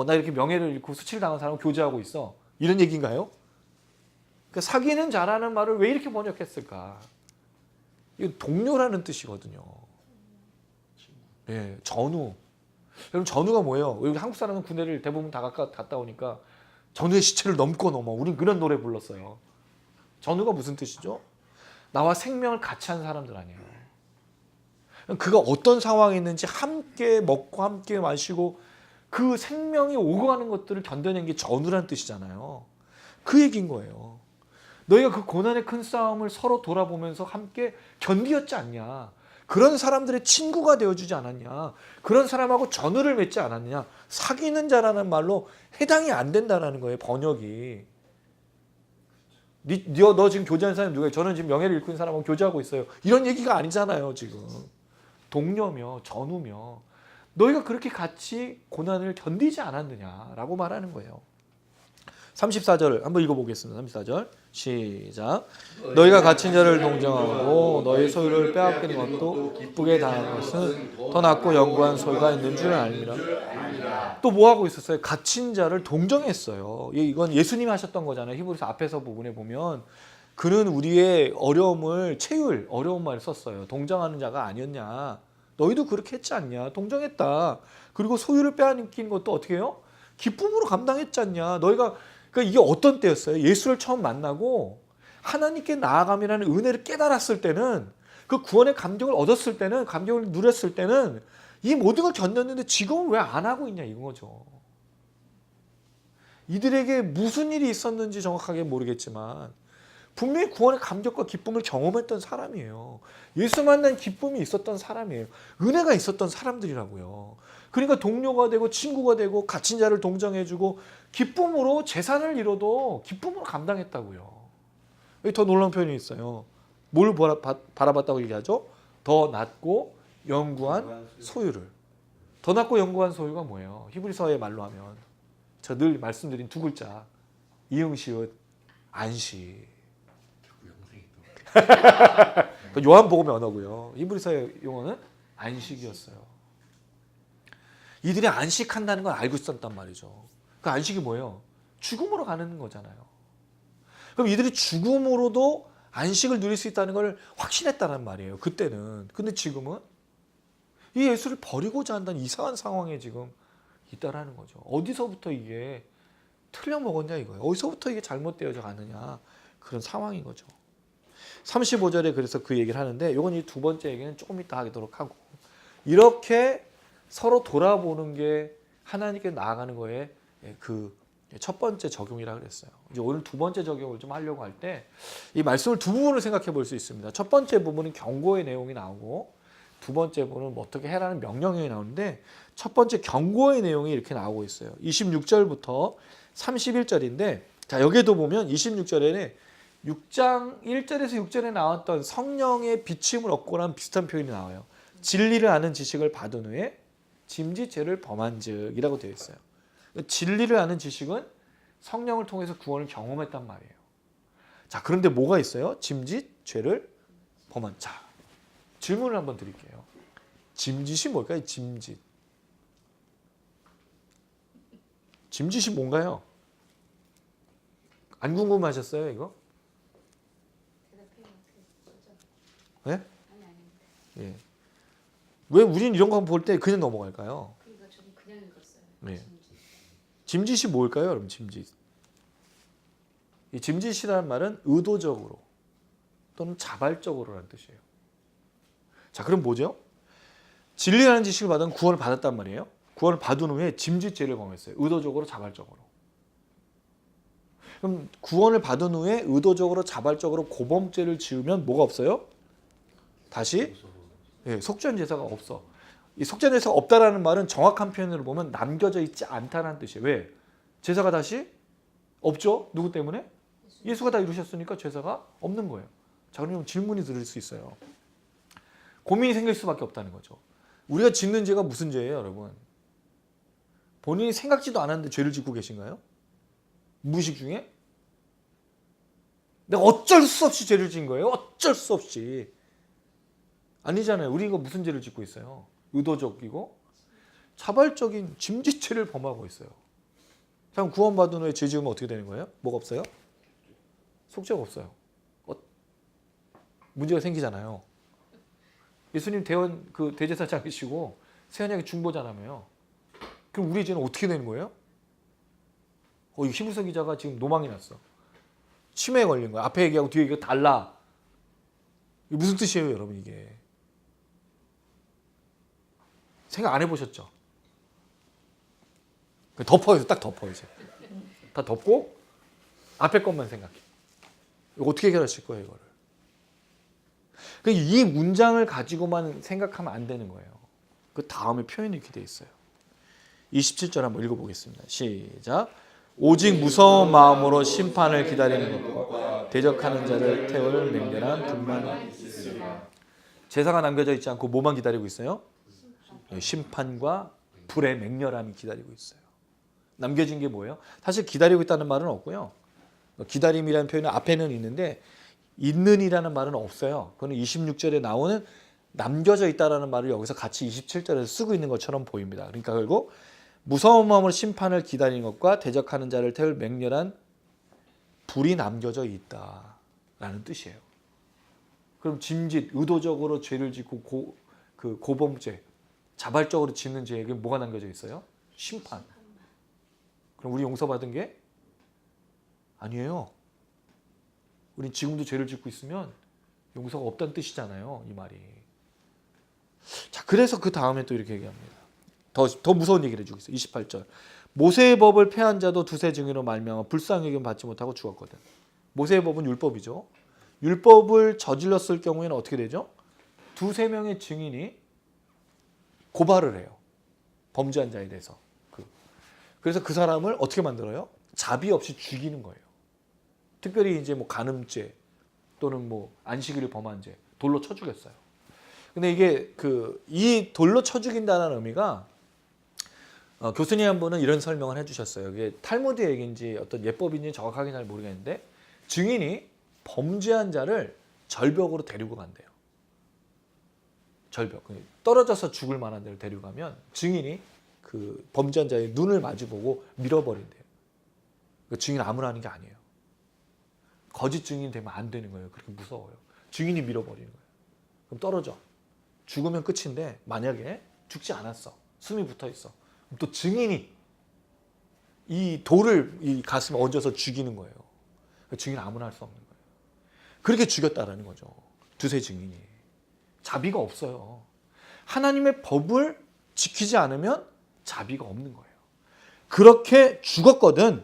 나 이렇게 명예를 잃고 수치를 당한 사람과 교제하고 있어. 이런 얘기인가요? 그러니까 사귀는 자라는 말을 왜 이렇게 번역했을까? 이거 동료라는 뜻이거든요. 예, 전우. 여러분, 전우가 뭐예요? 여기 한국 사람은 군대를 대부분 다 갔다 오니까 전우의 시체를 넘고 넘어. 우린 그런 노래 불렀어요. 전우가 무슨 뜻이죠? 나와 생명을 같이 한 사람들 아니에요. 그가 어떤 상황에 있는지 함께 먹고 함께 마시고 그 생명이 오고 가는 것들을 견뎌낸 게 전우라는 뜻이잖아요. 그 얘기인 거예요. 너희가 그 고난의 큰 싸움을 서로 돌아보면서 함께 견디었지 않냐. 그런 사람들의 친구가 되어주지 않았냐. 그런 사람하고 전우를 맺지 않았냐. 사귀는 자라는 말로 해당이 안 된다는 거예요, 번역이. 너 지금 교제하는 사람이 누구예요? 저는 지금 명예를 잃고 있는 사람하고 교제하고 있어요. 이런 얘기가 아니잖아요, 지금. 동료며 전우며 너희가 그렇게 같이 고난을 견디지 않았느냐라고 말하는 거예요. 34절 한번 읽어보겠습니다. 34절 시작. 너희가 갇힌 자를 동정하고 너희 소유를 빼앗기는 것도 기쁘게 당한 것은 더 낫고 영구한 소유가 있는 줄 알미라. 또 뭐하고 있었어요? 갇힌 자를 동정했어요. 이건 예수님이 하셨던 거잖아요. 히브리서 앞에서 부분에 보면 그는 우리의 어려움을 채울 어려운 말을 썼어요. 동정하는 자가 아니었냐. 너희도 그렇게 했지 않냐. 동정했다. 그리고 소유를 빼앗긴 것도 어떻게 해요? 기쁨으로 감당했지 않냐. 너희가 그러니까 이게 어떤 때였어요? 예수를 처음 만나고 하나님께 나아감이라는 은혜를 깨달았을 때는 그 구원의 감격을 얻었을 때는 감격을 누렸을 때는 이 모든 걸 견뎠는데 지금은 왜 안 하고 있냐 이거죠. 이들에게 무슨 일이 있었는지 정확하게 모르겠지만 분명히 구원의 감격과 기쁨을 경험했던 사람이에요. 예수 만난 기쁨이 있었던 사람이에요. 은혜가 있었던 사람들이라고요. 그러니까 동료가 되고 친구가 되고 갇힌 자를 동정해주고 기쁨으로 재산을 잃어도 기쁨으로 감당했다고요. 여기 더 놀라운 표현이 있어요. 뭘 바라봤다고 얘기하죠? 더 낫고 영구한 소유를. 더 낫고 영구한 소유가 뭐예요? 히브리서의 말로 하면 저 늘 말씀드린 두 글자 이응시읒 안식. 요한복음의 언어고요. 히브리서의 용어는 안식이었어요. 이들이 안식한다는 걸 알고 있었단 말이죠. 그 안식이 뭐예요? 죽음으로 가는 거잖아요. 그럼 이들이 죽음으로도 안식을 누릴 수 있다는 걸 확신했다는 말이에요. 그때는. 근데 지금은 이 예수를 버리고자 한다는 이상한 상황에 지금 있다라는 거죠. 어디서부터 이게 틀려먹었냐 이거예요. 어디서부터 이게 잘못되어져 가느냐 그런 상황인 거죠. 35절에 그래서 그 얘기를 하는데 이건 이 두 번째 얘기는 조금 이따 하도록 하고 이렇게 서로 돌아보는 게 하나님께 나아가는 거에 그 첫 번째 적용이라 그랬어요. 이제 오늘 두 번째 적용을 좀 하려고 할 때 이 말씀을 두 부분을 생각해 볼 수 있습니다. 첫 번째 부분은 경고의 내용이 나오고 두 번째 부분은 뭐 어떻게 해라는 명령이 나오는데 첫 번째 경고의 내용이 이렇게 나오고 있어요. 26절부터 31절인데 자 여기도 보면 26절에는 6장 1절에서 6절에 나왔던 성령의 비침을 얻고라는 비슷한 표현이 나와요. 진리를 아는 지식을 받은 후에 짐짓 죄를 범한즉이라고 되어 있어요. 진리를 아는 지식은 성령을 통해서 구원을 경험했단 말이에요. 자, 그런데 뭐가 있어요? 짐짓 죄를 범한. 자, 질문을 한번 드릴게요. 짐짓이 뭘까요? 짐짓. 짐짓이 뭔가요? 안 궁금하셨어요, 이거? 네? 예. 왜 우리는 이런 거 볼 때 그냥 넘어갈까요? 그러니까 좀 그냥 읽었어요. 네. 짐짓이 뭘까요, 여러분? 짐짓. 이 짐짓이라는 말은 의도적으로 또는 자발적으로라는 뜻이에요. 자, 그럼 뭐죠? 진리라는 지식을 받은 구원을 받았단 말이에요. 구원을 받은 후에 짐짓죄를 범했어요. 의도적으로, 자발적으로. 그럼 구원을 받은 후에 의도적으로, 자발적으로 고범죄를 지으면 뭐가 없어요? 다시 속죄한 제사가 없어. 이 속죄한 제사가 없다라는 말은 정확한 표현으로 보면 남겨져 있지 않다는 뜻이에요. 왜? 제사가 다시 없죠? 누구 때문에? 예수가 다 이루셨으니까 제사가 없는 거예요. 자, 그럼 질문이 들을 수 있어요. 고민이 생길 수밖에 없다는 거죠. 우리가 짓는 죄가 무슨 죄예요, 여러분? 본인이 생각지도 않았는데 죄를 짓고 계신가요? 무의식 중에? 내가 어쩔 수 없이 죄를 지은 거예요? 어쩔 수 없이. 아니잖아요. 우리 이거 무슨 죄를 짓고 있어요? 의도적이고 자발적인 짐짓죄를 범하고 있어요. 참 구원받은 후에 죄 지으면 어떻게 되는 거예요? 뭐가 없어요? 속죄가 없어요. 문제가 생기잖아요. 예수님 대제사장이시고 세언약의 중보자라며요. 그럼 우리 죄는 어떻게 되는 거예요? 이 히브리서 기자가 지금 노망이 났어. 치매에 걸린 거야. 앞에 얘기하고 뒤에 얘기가 달라. 이게 무슨 뜻이에요, 여러분 이게? 생각 안 해보셨죠? 덮어요. 딱 덮어 이제. 다 덮고 앞에 것만 생각해. 이거 어떻게 해결하실 거예요, 이거를? 이 문장을 가지고만 생각하면 안 되는 거예요. 그 다음에 표현이 이렇게 돼 있어요. 27절 한번 읽어보겠습니다. 시작. 오직 무서운 마음으로 심판을 기다리는 것과 대적하는 자를 태울 맹렬한 불만이 있으리라. 제사가 남겨져 있지 않고 뭐만 기다리고 있어요? 심판과 불의 맹렬함이 기다리고 있어요. 남겨진 게 뭐예요? 사실 기다리고 있다는 말은 없고요. 기다림이라는 표현은 앞에는 있는데 있는이라는 말은 없어요. 그건 26절에 나오는 남겨져 있다라는 말을 여기서 같이 27절에서 쓰고 있는 것처럼 보입니다. 그러니까 결국 무서운 마음으로 심판을 기다리는 것과 대적하는 자를 태울 맹렬한 불이 남겨져 있다라는 뜻이에요. 그럼 짐짓, 의도적으로 죄를 짓고 고범죄, 자발적으로 짓는 죄에게 뭐가 남겨져 있어요? 심판. 그럼 우리 용서받은 게 아니에요. 우린 지금도 죄를 짓고 있으면 용서가 없다는 뜻이잖아요, 이 말이. 자, 그래서 그 다음에 또 이렇게 얘기합니다. 더 무서운 얘기를 해주고 있어요. 28절. 모세의 법을 폐한 자도 두세 증인으로 말미암아 불쌍하게 받지 못하고 죽었거든. 모세의 법은 율법이죠. 율법을 저질렀을 경우에는 어떻게 되죠? 두세 명의 증인이 고발을 해요. 범죄한 자에 대해서. 그래서 그 사람을 어떻게 만들어요? 자비 없이 죽이는 거예요. 특별히 이제 뭐 간음죄 또는 뭐 안식일을 범한 죄, 돌로 쳐 죽였어요. 근데 이게 이 돌로 쳐 죽인다는 의미가 교수님 한 분은 이런 설명을 해주셨어요. 이게 탈무드 얘기인지 어떤 예법인지 정확하게 잘 모르겠는데 증인이 범죄한 자를 절벽으로 데리고 간대요. 절벽, 떨어져서 죽을 만한 데를 데려가면 증인이 그 범죄한 자의 눈을 마주보고 밀어버린대요. 증인 아무나 하는 게 아니에요. 거짓 증인이 되면 안 되는 거예요. 그렇게 무서워요. 증인이 밀어버리는 거예요. 그럼 떨어져. 죽으면 끝인데 만약에 죽지 않았어. 숨이 붙어 있어. 그럼 또 증인이 이 돌을 이 가슴에 얹어서 죽이는 거예요. 증인 아무나 할 수 없는 거예요. 그렇게 죽였다라는 거죠. 두세 증인이. 자비가 없어요. 하나님의 법을 지키지 않으면 자비가 없는 거예요. 그렇게 죽었거든.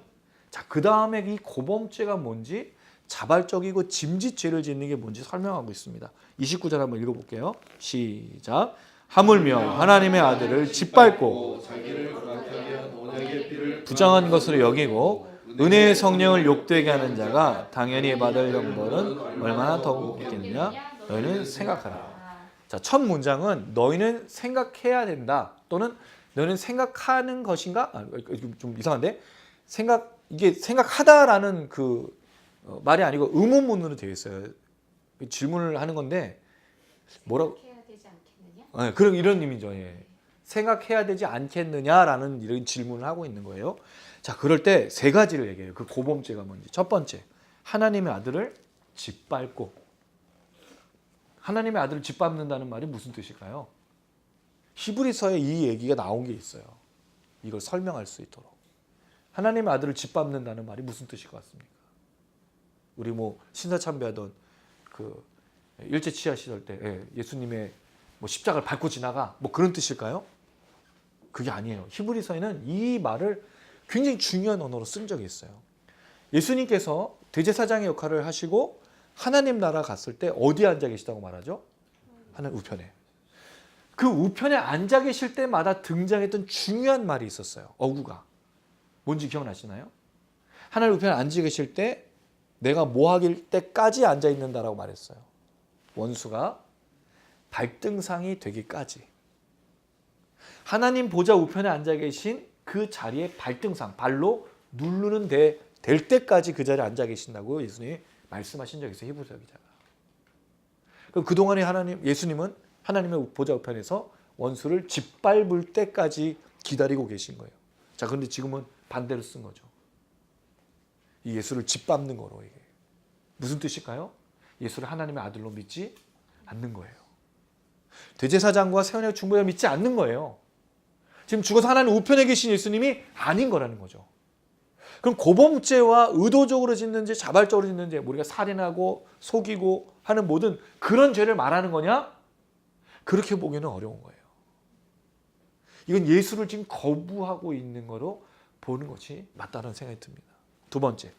자, 그 다음에 이 고범죄가 뭔지, 자발적이고 짐짓죄를 짓는 게 뭔지 설명하고 있습니다. 29절 한번 읽어볼게요. 시작. 하물며 하나님의 아들을 짓밟고 자기를 거룩하게 한 언약의 피를 부정한 것으로 여기고 은혜의 성령을 욕되게 하는 자가 당연히 받을 형벌은 얼마나 더욱 있겠느냐. 너희는 생각하라. 자, 첫 문장은 너희는 생각해야 된다, 또는 너희는 생각하는 것인가? 좀 이상한데, 이게 생각하다라는 그 말이 아니고 의문문으로 되어 있어요. 질문을 하는 건데 뭐라고? 해야 되지 않겠느냐? 네, 그런 이런 의미죠. 예. 생각해야 되지 않겠느냐라는 이런 질문을 하고 있는 거예요. 자, 그럴 때 세 가지를 얘기해요. 그 고범죄가 뭔지. 첫 번째, 하나님의 아들을 짓밟고. 하나님의 아들을 짓밟는다는 말이 무슨 뜻일까요? 히브리서에 이 얘기가 나온 게 있어요. 이걸 설명할 수 있도록. 하나님의 아들을 짓밟는다는 말이 무슨 뜻일 것 같습니까? 우리 뭐 신사 참배하던 그 일제 치하 시절 때 예수님의 뭐 십자가를 밟고 지나가, 뭐 그런 뜻일까요? 그게 아니에요. 히브리서에는 이 말을 굉장히 중요한 언어로 쓴 적이 있어요. 예수님께서 대제사장의 역할을 하시고 하나님 나라 갔을 때 어디에 앉아 계시다고 말하죠? 하나님 우편에. 그 우편에 앉아 계실 때마다 등장했던 중요한 말이 있었어요. 어구가. 뭔지 기억나시나요? 하나님 우편에 앉아 계실 때 내가 뭐 하길 때까지 앉아 있는다라고 말했어요. 원수가 발등상이 되기까지. 하나님 보좌 우편에 앉아 계신 그 자리에 발등상, 발로 누르는 될 때까지 그 자리에 앉아 계신다고 예수님이 말씀하신 적이 있어요. 히브리서 기자가. 그럼 그동안에 예수님은 하나님의 보좌 우편에서 원수를 짓밟을 때까지 기다리고 계신 거예요. 자, 그런데 지금은 반대로 쓴 거죠. 이 예수를 짓밟는 거로. 이게 무슨 뜻일까요? 예수를 하나님의 아들로 믿지 않는 거예요. 대제사장과 세원의 중보자를 믿지 않는 거예요. 지금 죽어서 하나님 우편에 계신 예수님이 아닌 거라는 거죠. 그럼 고범죄와 의도적으로 짓는 죄, 자발적으로 짓는 죄, 우리가 살인하고 속이고 하는 모든 그런 죄를 말하는 거냐? 그렇게 보기는 어려운 거예요. 이건 예수를 지금 거부하고 있는 거로 보는 것이 맞다는 생각이 듭니다. 두 번째,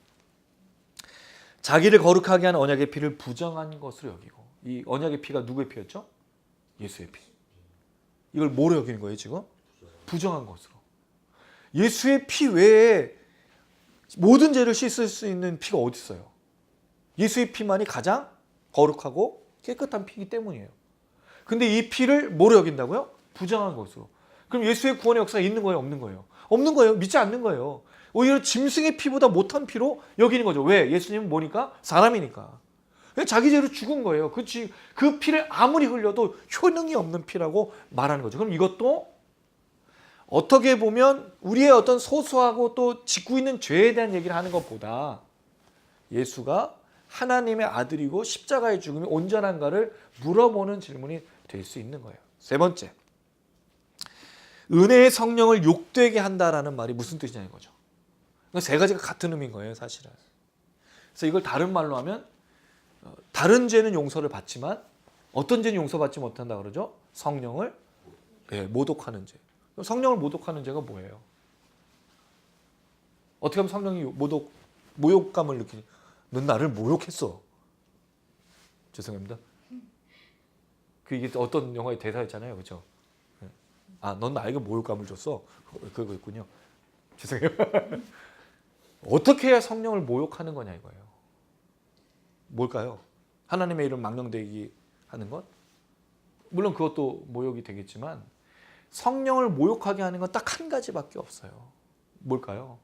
자기를 거룩하게 한 언약의 피를 부정한 것으로 여기고. 이 언약의 피가 누구의 피였죠? 예수의 피. 이걸 뭐로 여기는 거예요 지금? 부정한 것으로. 예수의 피 외에 모든 죄를 씻을 수 있는 피가 어디 있어요? 예수의 피만이 가장 거룩하고 깨끗한 피이기 때문이에요. 근데 이 피를 뭐로 여긴다고요? 부정한 것으로. 그럼 예수의 구원의 역사가 있는 거예요? 없는 거예요? 없는 거예요. 믿지 않는 거예요. 오히려 짐승의 피보다 못한 피로 여기는 거죠. 왜? 예수님은 뭐니까? 사람이니까. 자기 죄로 죽은 거예요. 그 피를 아무리 흘려도 효능이 없는 피라고 말하는 거죠. 그럼 이것도 어떻게 보면 우리의 어떤 소소하고 또 짓고 있는 죄에 대한 얘기를 하는 것보다 예수가 하나님의 아들이고 십자가의 죽음이 온전한가를 물어보는 질문이 될 수 있는 거예요. 세 번째, 은혜의 성령을 욕되게 한다라는 말이 무슨 뜻이냐는 거죠. 세 가지가 같은 의미인 거예요, 사실은. 그래서 이걸 다른 말로 하면 다른 죄는 용서를 받지만 어떤 죄는 용서받지 못한다 그러죠? 성령을 모독하는 죄. 그럼 성령을 모독하는 죄가 뭐예요? 어떻게 하면 성령이 모욕감을 느끼니? 넌 나를 모욕했어. 죄송합니다. 이게 어떤 영화의 대사였잖아요, 그렇죠? 아, 넌 나에게 모욕감을 줬어. 그거였군요. 죄송해요. 어떻게 해야 성령을 모욕하는 거냐 이거예요. 뭘까요? 하나님의 이름 망령되게 하는 것? 물론 그것도 모욕이 되겠지만 성령을 모욕하게 하는 건 딱 한 가지밖에 없어요. 뭘까요?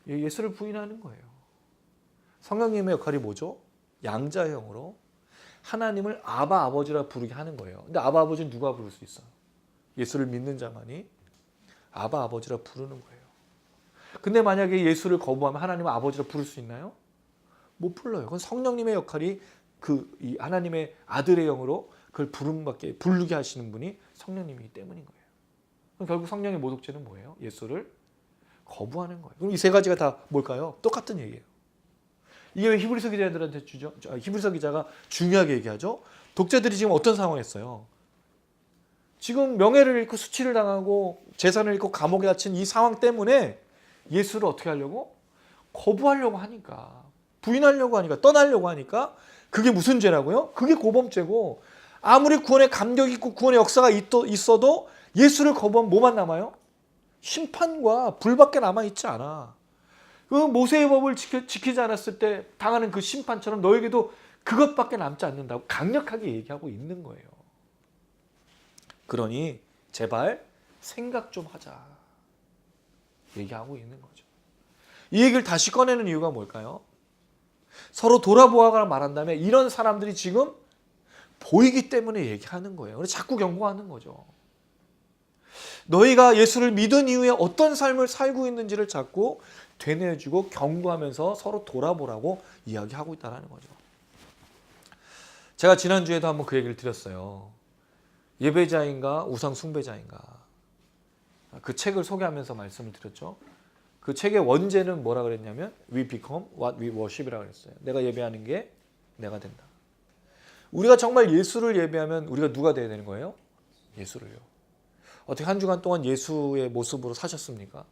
예수를 부인하는 거예요. 성령님의 역할이 뭐죠? 양자형으로 하나님을 아바 아버지라 부르게 하는 거예요. 근데 아바 아버지는 누가 부를 수 있어요? 예수를 믿는 자만이 아바 아버지라 부르는 거예요. 근데 만약에 예수를 거부하면 하나님을 아버지라 부를 수 있나요? 못 불러요. 그건 성령님의 역할이 이 하나님의 아들의 영으로 그걸 부르게 하시는 분이 성령님이기 때문인 거예요. 그럼 결국 성령의 모독죄는 뭐예요? 예수를 거부하는 거예요. 그럼 이 세 가지가 다 뭘까요? 똑같은 얘기예요. 이게 왜 히브리서 기자들한테 히브리서 기자가 중요하게 얘기하죠? 독자들이 지금 어떤 상황이었어요? 지금 명예를 잃고 수치를 당하고 재산을 잃고 감옥에 갇힌 이 상황 때문에 예수를 어떻게 하려고? 거부하려고 하니까, 부인하려고 하니까, 떠나려고 하니까 그게 무슨 죄라고요? 그게 고범죄고, 아무리 구원의 감격 있고 구원의 역사가 있어도 예수를 거부하면 뭐만 남아요? 심판과 불밖에 남아있지 않아. 그 모세의 법을 지키지 않았을 때 당하는 그 심판처럼 너에게도 그것밖에 남지 않는다고 강력하게 얘기하고 있는 거예요. 그러니 제발 생각 좀 하자 얘기하고 있는 거죠. 이 얘기를 다시 꺼내는 이유가 뭘까요? 서로 돌아보아가 말한 다음에 이런 사람들이 지금 보이기 때문에 얘기하는 거예요. 그래서 자꾸 경고하는 거죠. 너희가 예수를 믿은 이후에 어떤 삶을 살고 있는지를 자꾸 되뇌어주고 경고하면서 서로 돌아보라고 이야기하고 있다는 거죠. 제가 지난주에도 한번 그 얘기를 드렸어요. 예배자인가 우상 숭배자인가, 그 책을 소개하면서 말씀을 드렸죠. 그 책의 원제는 뭐라 그랬냐면 We become what we worship이라고 그랬어요. 내가 예배하는 게 내가 된다. 우리가 정말 예수를 예배하면 우리가 누가 돼야 되는 거예요? 예수를요. 어떻게 한 주간 동안 예수의 모습으로 사셨습니까?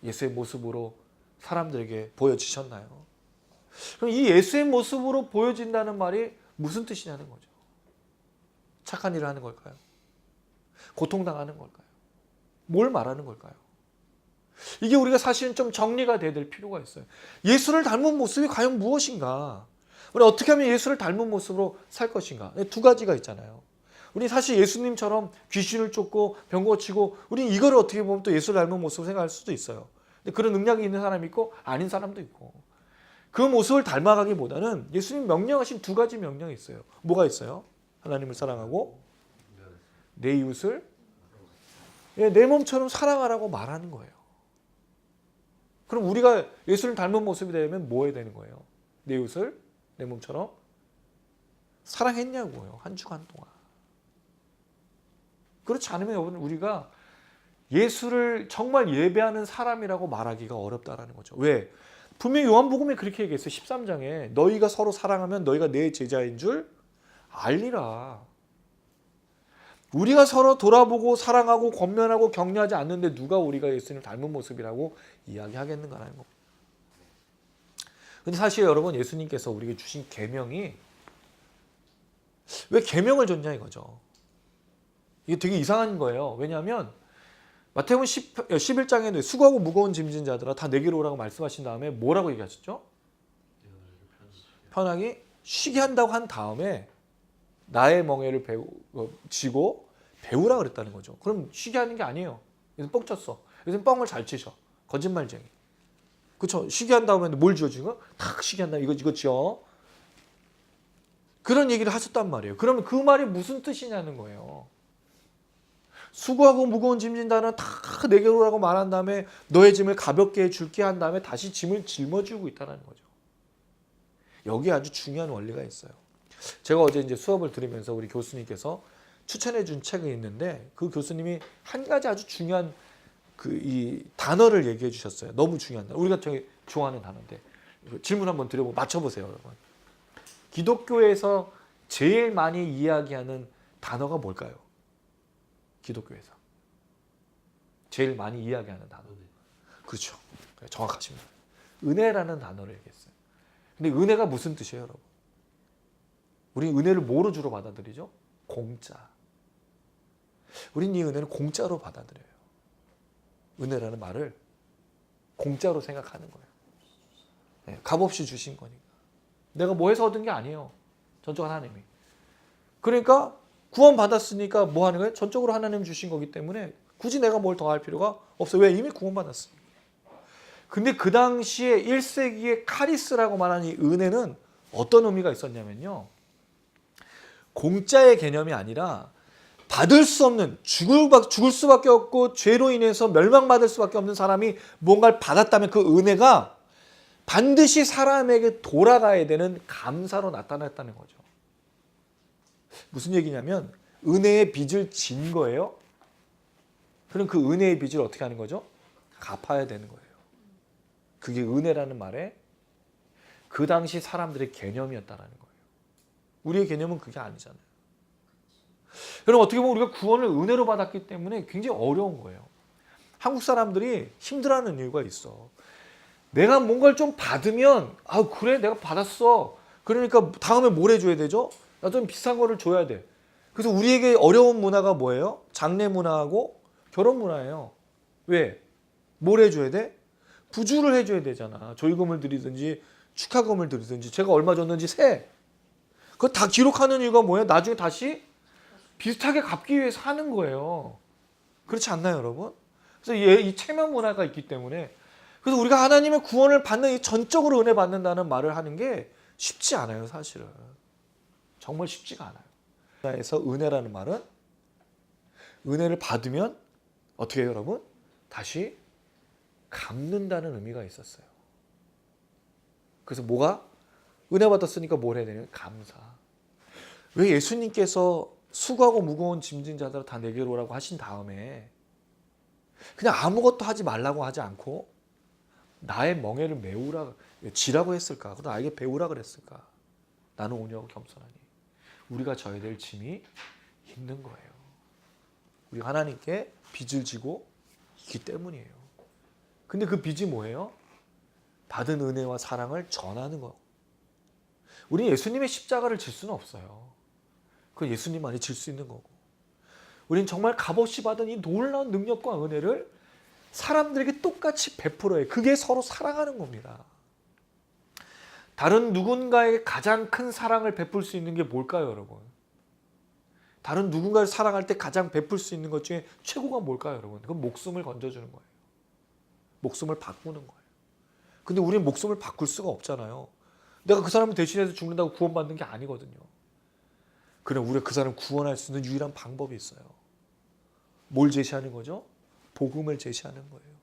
예수의 모습으로 사람들에게 보여지셨나요? 그럼 이 예수의 모습으로 보여진다는 말이 무슨 뜻이냐는 거죠. 착한 일을 하는 걸까요? 고통당하는 걸까요? 뭘 말하는 걸까요? 이게 우리가 사실은 좀 정리가 돼야 될 필요가 있어요. 예수를 닮은 모습이 과연 무엇인가? 우리 어떻게 하면 예수를 닮은 모습으로 살 것인가? 두 가지가 있잖아요. 우리 사실 예수님처럼 귀신을 쫓고 병 고치고 우리 이거를 어떻게 보면 또 예수를 닮은 모습으로 생각할 수도 있어요. 근데 그런 능력이 있는 사람이 있고 아닌 사람도 있고, 그 모습을 닮아가기보다는 예수님 명령하신 두 가지 명령이 있어요. 뭐가 있어요? 하나님을 사랑하고 내 이웃을 내 몸처럼 사랑하라고 말하는 거예요. 그럼 우리가 예수를 닮은 모습이 되려면 뭐 해야 되는 거예요? 내 이웃을 내 몸처럼 사랑했냐고요. 한 주간 동안. 그렇지 않으면 여러분 우리가 예수를 정말 예배하는 사람이라고 말하기가 어렵다라는 거죠. 왜? 분명히 요한복음에 그렇게 얘기했어요. 13장에 너희가 서로 사랑하면 너희가 내 제자인 줄 알리라. 우리가 서로 돌아보고 사랑하고 권면하고 격려하지 않는데 누가 우리가 예수님을 닮은 모습이라고 이야기하겠는가라는 겁니다. 근데 사실 여러분 예수님께서 우리에게 주신 계명이 왜 계명을 줬냐 이거죠. 이게 되게 이상한 거예요. 왜냐하면 마태복음 11장에도 수고하고 무거운 짐진 자들아 다 내게로 오라고 말씀하신 다음에 뭐라고 얘기하셨죠? 편하게 쉬게 한다고 한 다음에 나의 멍에를 지고 배우라 그랬다는 거죠. 그럼 쉬게 하는 게 아니에요. 여기서 뻥 쳤어. 여기서 뻥을 잘 치셔. 거짓말쟁이. 그렇죠? 쉬게 한다고 했는데 뭘 지어주는 거야? 탁 쉬게 한다. 이거 지어. 그런 얘기를 하셨단 말이에요. 그러면 그 말이 무슨 뜻이냐는 거예요. 수고하고 무거운 짐진 자는 다 내게로 오라고 말한 다음에 너의 짐을 가볍게 해줄게 한 다음에 다시 짐을 짊어지고 있다는 거죠. 여기에 아주 중요한 원리가 있어요. 제가 어제 이제 수업을 들으면서 우리 교수님께서 추천해 준 책이 있는데 그 교수님이 한 가지 아주 중요한 이 단어를 얘기해 주셨어요. 너무 중요한 단어. 우리가 되게 좋아하는 단어인데 질문 한번 드려보고 맞춰보세요, 여러분. 기독교에서 제일 많이 이야기하는 단어가 뭘까요? 기독교에서 제일 많이 이야기하는 단어. 그렇죠. 정확하십니다. 은혜라는 단어를 얘기했어요. 근데 은혜가 무슨 뜻이에요, 여러분? 우리 은혜를 뭐로 주로 받아들이죠? 공짜. 우린 이 은혜는 공짜로 받아들여요. 은혜라는 말을 공짜로 생각하는 거예요. 네, 값없이 주신 거니까. 내가 뭐 해서 얻은 게 아니에요. 전적으로 하나님이. 그러니까 구원 받았으니까 뭐 하는 거예요? 전적으로 하나님 주신 거기 때문에 굳이 내가 뭘 더 할 필요가 없어요. 왜? 이미 구원 받았으니까. 근데 그 당시에 1세기의 카리스라고 말하는 이 은혜는 어떤 의미가 있었냐면요. 공짜의 개념이 아니라 받을 수 없는 죽을 수밖에 없고 죄로 인해서 멸망받을 수밖에 없는 사람이 뭔가를 받았다면 그 은혜가 반드시 사람에게 돌아가야 되는 감사로 나타났다는 거죠. 무슨 얘기냐면 은혜의 빚을 진 거예요. 그럼 그 은혜의 빚을 어떻게 하는 거죠? 갚아야 되는 거예요. 그게 은혜라는 말에 그 당시 사람들의 개념이었다는 거예요. 우리의 개념은 그게 아니잖아요. 여러분 어떻게 보면 우리가 구원을 은혜로 받았기 때문에 굉장히 어려운 거예요. 한국 사람들이 힘들어하는 이유가 있어. 내가 뭔가를 좀 받으면 아 그래 내가 받았어. 그러니까 다음에 뭘 해줘야 되죠? 나 좀 비싼 거를 줘야 돼. 그래서 우리에게 어려운 문화가 뭐예요? 장례 문화하고 결혼 문화예요. 왜? 뭘 해줘야 돼? 부주를 해줘야 되잖아. 조의금을 드리든지 축하금을 드리든지 제가 얼마 줬는지 세. 그거 다 기록하는 이유가 뭐예요? 나중에 다시 비슷하게 갚기 위해서 하는 거예요. 그렇지 않나요, 여러분? 그래서 이 체면 문화가 있기 때문에 그래서 우리가 하나님의 구원을 받는 이 전적으로 은혜 받는다는 말을 하는 게 쉽지 않아요, 사실은. 정말 쉽지가 않아요. 그래서 은혜라는 말은 은혜를 받으면 어떻게 해요, 여러분? 다시 갚는다는 의미가 있었어요. 그래서 뭐가? 은혜 받았으니까 뭘 해야 되냐면 감사. 왜 예수님께서 수고하고 무거운 짐진 자들 다 내게로 오라고 하신 다음에 그냥 아무것도 하지 말라고 하지 않고 나의 멍에를 메우라 지라고 했을까? 그럼 나에게 배우라 그랬을까? 나는 온유하고 겸손하니 우리가 져야 될 짐이 있는 거예요. 우리가 하나님께 빚을 지고 있기 때문이에요. 근데 그 빚이 뭐예요? 받은 은혜와 사랑을 전하는 거. 우리 예수님의 십자가를 질 수는 없어요. 그건 예수님만이 질 수 있는 거고. 우리는 정말 값없이 받은 이 놀라운 능력과 은혜를 사람들에게 똑같이 베풀어야 해요. 그게 서로 사랑하는 겁니다. 다른 누군가에게 가장 큰 사랑을 베풀 수 있는 게 뭘까요, 여러분? 다른 누군가를 사랑할 때 가장 베풀 수 있는 것 중에 최고가 뭘까요, 여러분? 그건 목숨을 건져주는 거예요. 목숨을 바꾸는 거예요. 근데 우리는 목숨을 바꿀 수가 없잖아요. 내가 그 사람을 대신해서 죽는다고 구원받는 게 아니거든요. 그럼 우리가 그 사람을 구원할 수 있는 유일한 방법이 있어요. 뭘 제시하는 거죠? 복음을 제시하는 거예요.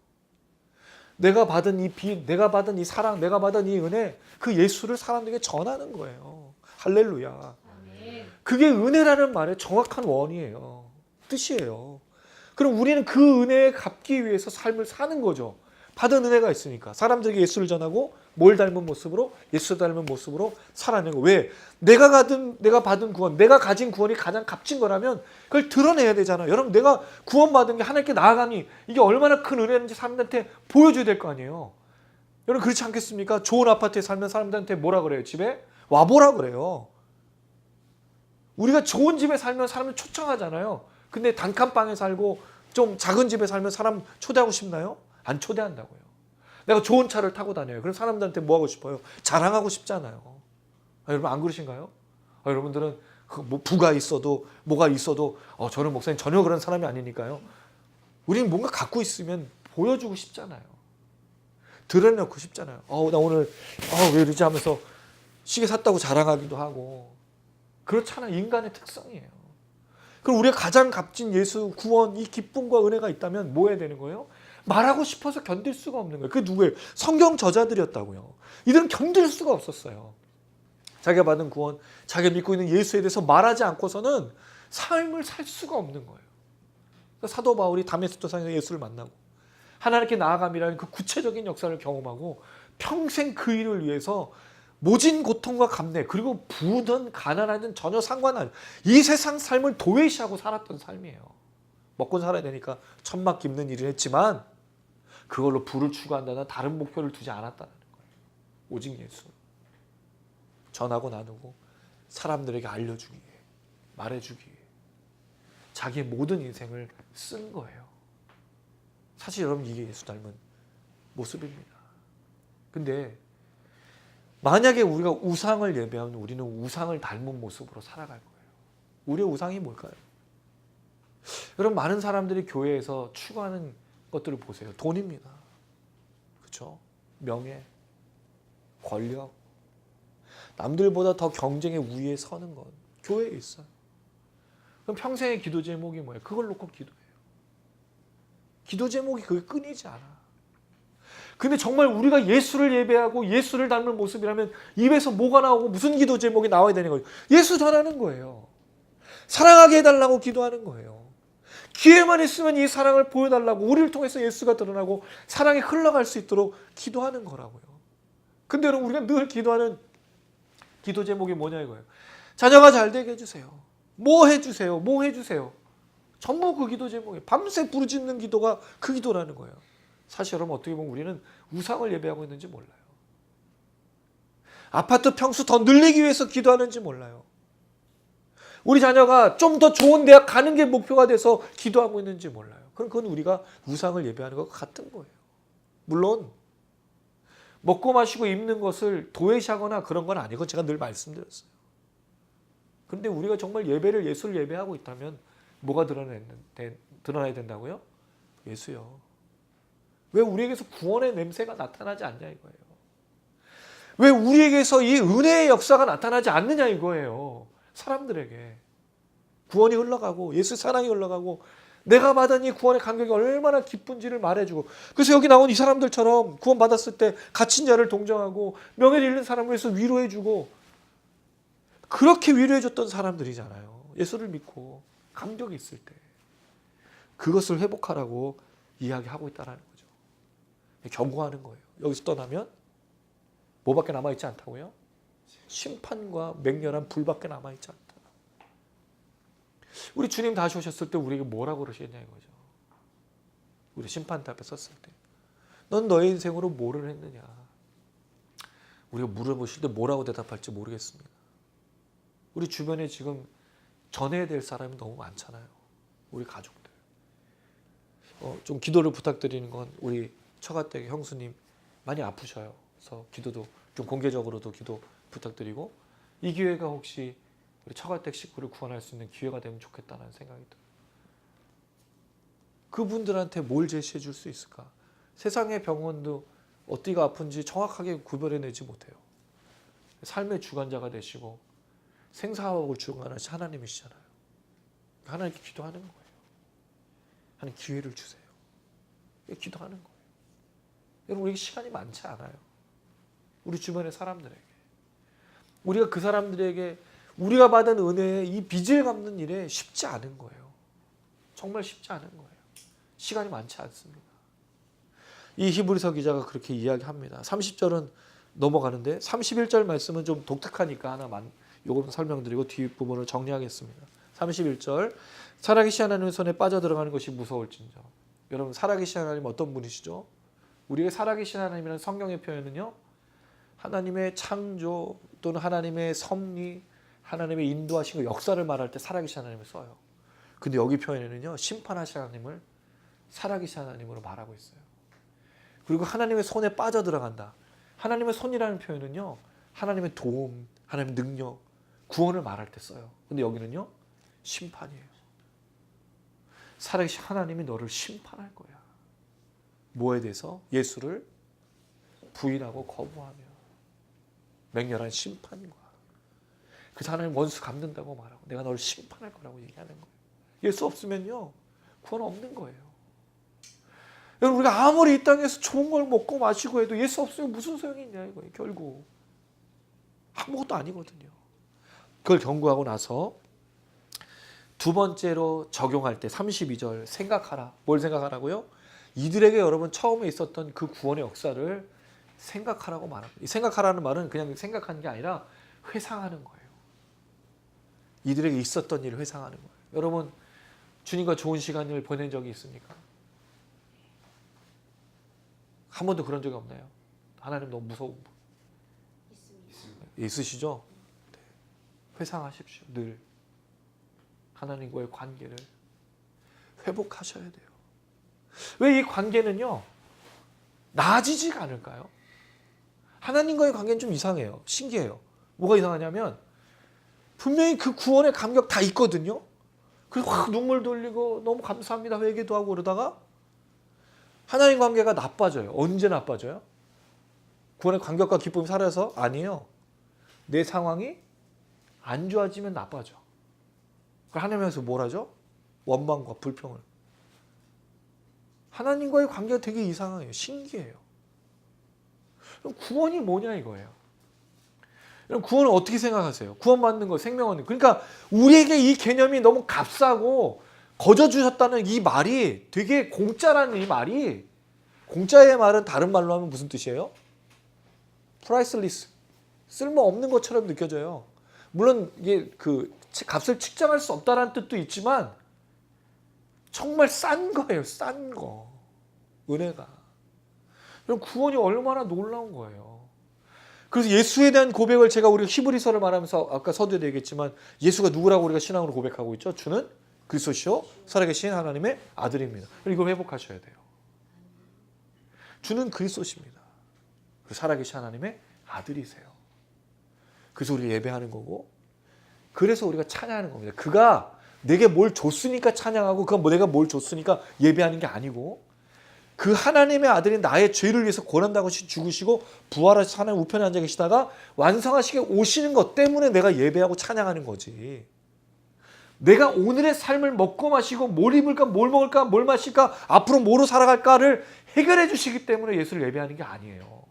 내가 받은 이 빚, 내가 받은 이 사랑, 내가 받은 이 은혜, 그 예수를 사람들에게 전하는 거예요. 할렐루야. 그게 은혜라는 말의 정확한 원이에요. 뜻이에요. 그럼 우리는 그 은혜에 갚기 위해서 삶을 사는 거죠. 받은 은혜가 있으니까. 사람들에게 예수를 전하고 뭘 닮은 모습으로? 예수 닮은 모습으로 살아내고. 왜? 내가 받은 구원, 내가 가진 구원이 가장 값진 거라면 그걸 드러내야 되잖아요. 여러분 내가 구원받은 게 하나님께 나아가니 이게 얼마나 큰 은혜인지 사람들한테 보여줘야 될 거 아니에요. 여러분 그렇지 않겠습니까? 좋은 아파트에 살면 사람들한테 뭐라 그래요? 집에 와보라 그래요. 우리가 좋은 집에 살면 사람을 초청하잖아요. 근데 단칸방에 살고 좀 작은 집에 살면 사람 초대하고 싶나요? 안 초대한다고요. 내가 좋은 차를 타고 다녀요. 그럼 사람들한테 뭐 하고 싶어요? 자랑하고 싶잖아요. 여러분 안 그러신가요? 여러분들은 뭐 부가 있어도 뭐가 있어도 저는 목사님 전혀 그런 사람이 아니니까요. 우리는 뭔가 갖고 있으면 보여주고 싶잖아요. 드러내놓고 싶잖아요. 나 오늘 왜 이러지 하면서 시계 샀다고 자랑하기도 하고. 그렇잖아요. 인간의 특성이에요. 그럼 우리가 가장 값진 예수 구원 이 기쁨과 은혜가 있다면 뭐 해야 되는 거예요? 말하고 싶어서 견딜 수가 없는 거예요. 그게 누구예요? 성경 저자들이었다고요. 이들은 견딜 수가 없었어요. 자기가 받은 구원, 자기가 믿고 있는 예수에 대해서 말하지 않고서는 삶을 살 수가 없는 거예요. 사도 바울이 다메섹도상에서 예수를 만나고 하나님께 나아감이라는 그 구체적인 역사를 경험하고 평생 그 일을 위해서 모진 고통과 감내 그리고 부든 가난하든 전혀 상관없는 이 세상 삶을 도외시하고 살았던 삶이에요. 먹고 살아야 되니까 천막 깁는 일을 했지만 그걸로 부를 추구한다는 다른 목표를 두지 않았다는 거예요. 오직 예수. 전하고 나누고 사람들에게 알려주기 위해 말해주기 위해 자기의 모든 인생을 쓴 거예요. 사실 여러분 이게 예수 닮은 모습입니다. 근데 만약에 우리가 우상을 예배하면 우리는 우상을 닮은 모습으로 살아갈 거예요. 우리의 우상이 뭘까요? 여러분 많은 사람들이 교회에서 추구하는 것들을 보세요. 돈입니다. 그렇죠? 명예, 권력, 남들보다 더 경쟁의 우위에 서는 것. 교회에 있어요. 그럼 평생의 기도 제목이 뭐예요? 그걸 놓고 기도해요. 기도 제목이 그게 끊이지 않아. 근데 정말 우리가 예수를 예배하고 예수를 닮은 모습이라면 입에서 뭐가 나오고 무슨 기도 제목이 나와야 되는 거예요? 예수 전하는 거예요. 사랑하게 해달라고 기도하는 거예요. 기회만 있으면 이 사랑을 보여달라고 우리를 통해서 예수가 드러나고 사랑이 흘러갈 수 있도록 기도하는 거라고요. 근데 여러분 우리가 늘 기도하는 기도 제목이 뭐냐 이거예요. 자녀가 잘 되게 해주세요. 뭐 해주세요. 뭐 해주세요. 전부 그 기도 제목이에요. 밤새 부르짖는 기도가 그 기도라는 거예요. 사실 여러분 어떻게 보면 우리는 우상을 예배하고 있는지 몰라요. 아파트 평수 더 늘리기 위해서 기도하는지 몰라요. 우리 자녀가 좀 더 좋은 대학 가는 게 목표가 돼서 기도하고 있는지 몰라요. 그럼 그건 우리가 우상을 예배하는 것과 같은 거예요. 물론 먹고 마시고 입는 것을 도외시하거나 그런 건 아니고 제가 늘 말씀드렸어요. 그런데 우리가 정말 예수를 예배하고 있다면 뭐가 드러나야 된다고요? 예수요. 왜 우리에게서 구원의 냄새가 나타나지 않냐 이거예요. 왜 우리에게서 이 은혜의 역사가 나타나지 않느냐 이거예요. 사람들에게 구원이 흘러가고 예수 사랑이 흘러가고 내가 받은 이 구원의 감격이 얼마나 기쁜지를 말해주고, 그래서 여기 나온 이 사람들처럼 구원 받았을 때 갇힌 자를 동정하고 명예를 잃는 사람을 위해서 위로해주고 그렇게 위로해줬던 사람들이잖아요. 예수를 믿고 감격이 있을 때 그것을 회복하라고 이야기하고 있다는 거죠. 경고하는 거예요. 여기서 떠나면 뭐밖에 남아있지 않다고요? 심판과 맹렬한 불밖에 남아있지 않다. 우리 주님 다시 오셨을 때 우리에게 뭐라고 그러시겠냐 이거죠. 우리 심판대 앞에 섰을 때 넌 너의 인생으로 뭐를 했느냐. 우리가 물어보실 때 뭐라고 대답할지 모르겠습니다. 우리 주변에 지금 전해야 될 사람이 너무 많잖아요. 우리 가족들. 좀 기도를 부탁드리는 건 우리 처가댁 형수님 많이 아프셔요. 그래서 기도도 좀 공개적으로도 기도 부탁드리고, 이 기회가 혹시 우리 처가댁 식구를 구원할 수 있는 기회가 되면 좋겠다는 생각이 들어요. 그분들한테 뭘 제시해 줄 수 있을까? 세상의 병원도 어디가 아픈지 정확하게 구별해내지 못해요. 삶의 주관자가 되시고 생사화복을 주관하신 하나님이시잖아요. 하나님께 기도하는 거예요. 하나님 기회를 주세요. 기도하는 거예요. 여러분 우리에게 시간이 많지 않아요. 우리 주변의 사람들에게. 우리가 그 사람들에게 우리가 받은 은혜의 이 빚을 갚는 일에 쉽지 않은 거예요. 정말 쉽지 않은 거예요. 시간이 많지 않습니다. 이 히브리서 기자가 그렇게 이야기합니다. 30절은 넘어가는데 31절 말씀은 좀 독특하니까 하나만 요거는 설명드리고 뒷부분을 정리하겠습니다. 31절 살아계신 하나님의 손에 빠져들어가는 것이 무서울진저. 여러분 살아계신 하나님 어떤 분이시죠? 우리가 살아계신 하나님이라는 성경의 표현은요, 하나님의 창조 또는 하나님의 섭리, 하나님의 인도하신 그 역사를 말할 때 살아계신 하나님을 써요. 근데 여기 표현에는요, 심판하신 하나님을 살아계신 하나님으로 말하고 있어요. 그리고 하나님의 손에 빠져들어간다. 하나님의 손이라는 표현은요, 하나님의 도움, 하나님의 능력, 구원을 말할 때 써요. 근데 여기는요, 심판이에요. 살아계신 하나님이 너를 심판할 거야. 뭐에 대해서? 예수를 부인하고 거부하며 맹렬한 심판과, 그래서 하나님 원수 갚는다고 말하고 내가 너를 심판할 거라고 얘기하는 거예요. 예수 없으면요, 구원 없는 거예요. 여러분 우리가 아무리 이 땅에서 좋은 걸 먹고 마시고 해도 예수 없으면 무슨 소용이 있냐 이거예요. 결국 아무것도 아니거든요. 그걸 경고하고 나서 두 번째로 적용할 때 32절 생각하라. 뭘 생각하라고요? 이들에게 여러분 처음에 있었던 그 구원의 역사를 생각하라고 말합니다. 이 생각하라는 말은 그냥 생각하는 게 아니라 회상하는 거예요. 이들에게 있었던 일을 회상하는 거예요. 여러분 주님과 좋은 시간을 보낸 적이 있습니까? 한 번도 그런 적이 없나요? 하나님 너무 무서운 분 있으시죠? 네. 회상하십시오. 늘 하나님과의 관계를 회복하셔야 돼요. 왜 이 관계는요 나아지지가 않을까요? 하나님과의 관계는 좀 이상해요. 신기해요. 뭐가 이상하냐면 분명히 그 구원의 감격 다 있거든요. 그래서 확 눈물 돌리고 너무 감사합니다 회개도 하고 그러다가 하나님 관계가 나빠져요. 언제 나빠져요? 구원의 감격과 기쁨이 사라져서? 아니에요. 내 상황이 안 좋아지면 나빠져. 하나님께서 뭘 하죠? 원망과 불평을. 하나님과의 관계가 되게 이상해요. 신기해요. 그럼 구원이 뭐냐 이거예요. 그럼 구원을 어떻게 생각하세요? 구원받는 거, 생명 얻는 거. 그러니까 우리에게 이 개념이 너무 값싸고 거저 주셨다는 이 말이 되게 공짜라는 이 말이, 공짜의 말은 다른 말로 하면 무슨 뜻이에요? priceless. 쓸모없는 것처럼 느껴져요. 물론 이게 그 값을 측정할 수 없다라는 뜻도 있지만 정말 싼 거예요. 싼 거. 은혜가. 그럼 구원이 얼마나 놀라운 거예요. 그래서 예수에 대한 고백을 제가 우리가 히브리서를 말하면서 아까 서두에도 얘기했지만 예수가 누구라고 우리가 신앙으로 고백하고 있죠? 주는 그리스도시요 살아계신 하나님의 아들입니다. 이걸 회복하셔야 돼요. 주는 그리스도십니다. 살아계신 하나님의 아들이세요. 그래서 우리가 예배하는 거고 그래서 우리가 찬양하는 겁니다. 그가 내게 뭘 줬으니까 찬양하고 그가 내가 뭘 줬으니까 예배하는 게 아니고 그 하나님의 아들이 나의 죄를 위해서 고난당하고 죽으시고 부활하셔서 하나님 우편에 앉아 계시다가 완성하시게 오시는 것 때문에 내가 예배하고 찬양하는 거지. 내가 오늘의 삶을 먹고 마시고 뭘 입을까 뭘 먹을까 뭘 마실까 앞으로 뭐로 살아갈까를 해결해 주시기 때문에 예수를 예배하는 게 아니에요.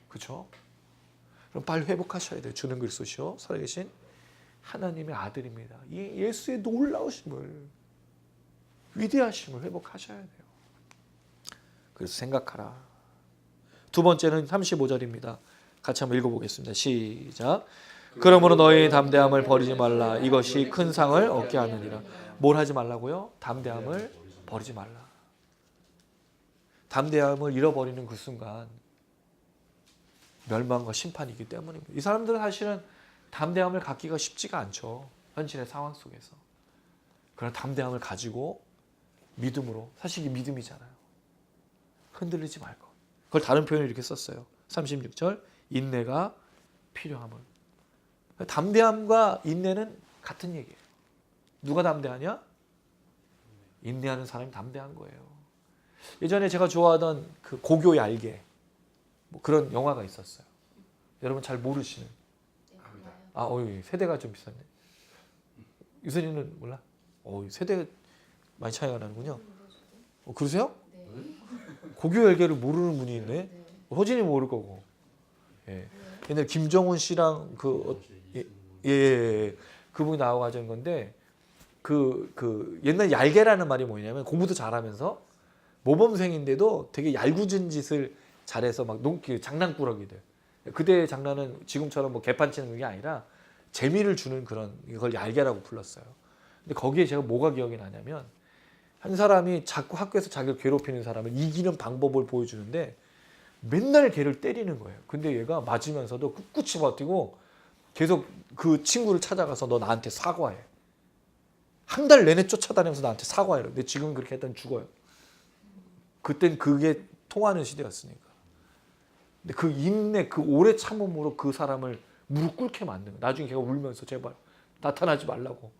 그렇죠? 그럼 빨리 회복하셔야 돼요. 주는 그리스도시요 살아계신 하나님의 아들입니다. 이 예수의 놀라우심을 위대하심을 회복하셔야 돼요. 그래서 생각하라. 두 번째는 35절입니다. 같이 한번 읽어보겠습니다. 시작. 그러므로 너희 담대함을 버리지 말라. 이것이 큰 상을 얻게 하느니라. 뭘 하지 말라고요? 담대함을 버리지 말라. 담대함을 잃어버리는 그 순간 멸망과 심판이기 때문입니다. 이 사람들은 사실은 담대함을 갖기가 쉽지가 않죠. 현실의 상황 속에서. 그러나 담대함을 가지고 믿음으로, 사실 이게 믿음이잖아요. 흔들리지 말고. 그걸 다른 표현을 이렇게 썼어요. 36절 인내가 필요함을. 담대함과 인내는 같은 얘기예요. 누가 담대하냐? 인내하는 사람이 담대한 거예요. 예전에 제가 좋아하던 그 고교 얄개 뭐 그런 영화가 있었어요. 여러분 잘 모르시는. 세대가 좀 비슷하네. 유선이는 몰라? 세대 많이 차이가 나는군요. 그러세요? 고교 얄개를 모르는 분이 있네. 호진이 모를 거고. 예. 옛날 김정훈 씨랑 그분이 나와가지고 한 건데 옛날 얄개라는 말이 뭐냐면 공부도 잘하면서 모범생인데도 되게 얄궂은 짓을 잘해서 막 장난꾸러기들. 그때의 장난은 지금처럼 뭐 개판 치는 게 아니라 재미를 주는 그런 이걸 얄개라고 불렀어요. 근데 거기에 제가 뭐가 기억이 나냐면 한 사람이 자꾸 학교에서 자기를 괴롭히는 사람을 이기는 방법을 보여주는데 맨날 걔를 때리는 거예요. 근데 얘가 맞으면서도 꿋꿋이 버티고 계속 그 친구를 찾아가서 너 나한테 사과해. 한 달 내내 쫓아다니면서 나한테 사과해. 근데 지금 그렇게 했다면 죽어요. 그땐 그게 통하는 시대였으니까. 근데 그 인내, 그 오래 참음으로 그 사람을 무릎 꿇게 만드는 거예요. 나중에 걔가 울면서 제발 나타나지 말라고.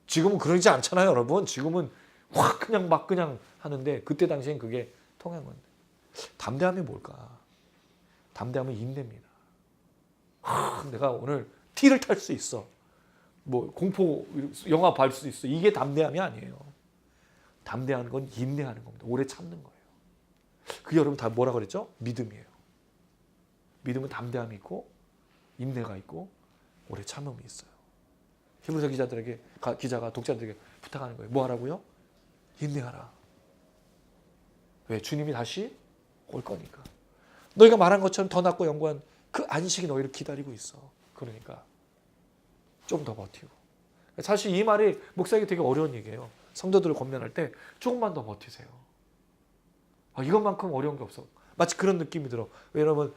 지금은 그러지 않잖아요, 여러분. 지금은 확 그냥 하는데 그때 당시엔 그게 통한 건데. 담대함이 뭘까? 담대함은 인내입니다. 내가 오늘 티를 탈 수 있어. 뭐 공포 영화 볼 수 있어. 이게 담대함이 아니에요. 담대한 건 인내하는 겁니다. 오래 참는 거예요. 그게 여러분 다 뭐라 그랬죠? 믿음이에요. 믿음은 담대함이 있고 인내가 있고 오래 참음이 있어요. 히브리서 기자가 독자들에게 부탁하는 거예요. 뭐 하라고요? 인내하라. 왜? 주님이 다시 올 거니까. 너희가 말한 것처럼 더 낫고 영광한 그 안식이 너희를 기다리고 있어. 그러니까 좀 더 버티고. 사실 이 말이 목사에게 되게 어려운 얘기예요. 성도들을 권면할 때 조금만 더 버티세요. 이것만큼 어려운 게 없어. 마치 그런 느낌이 들어. 왜냐면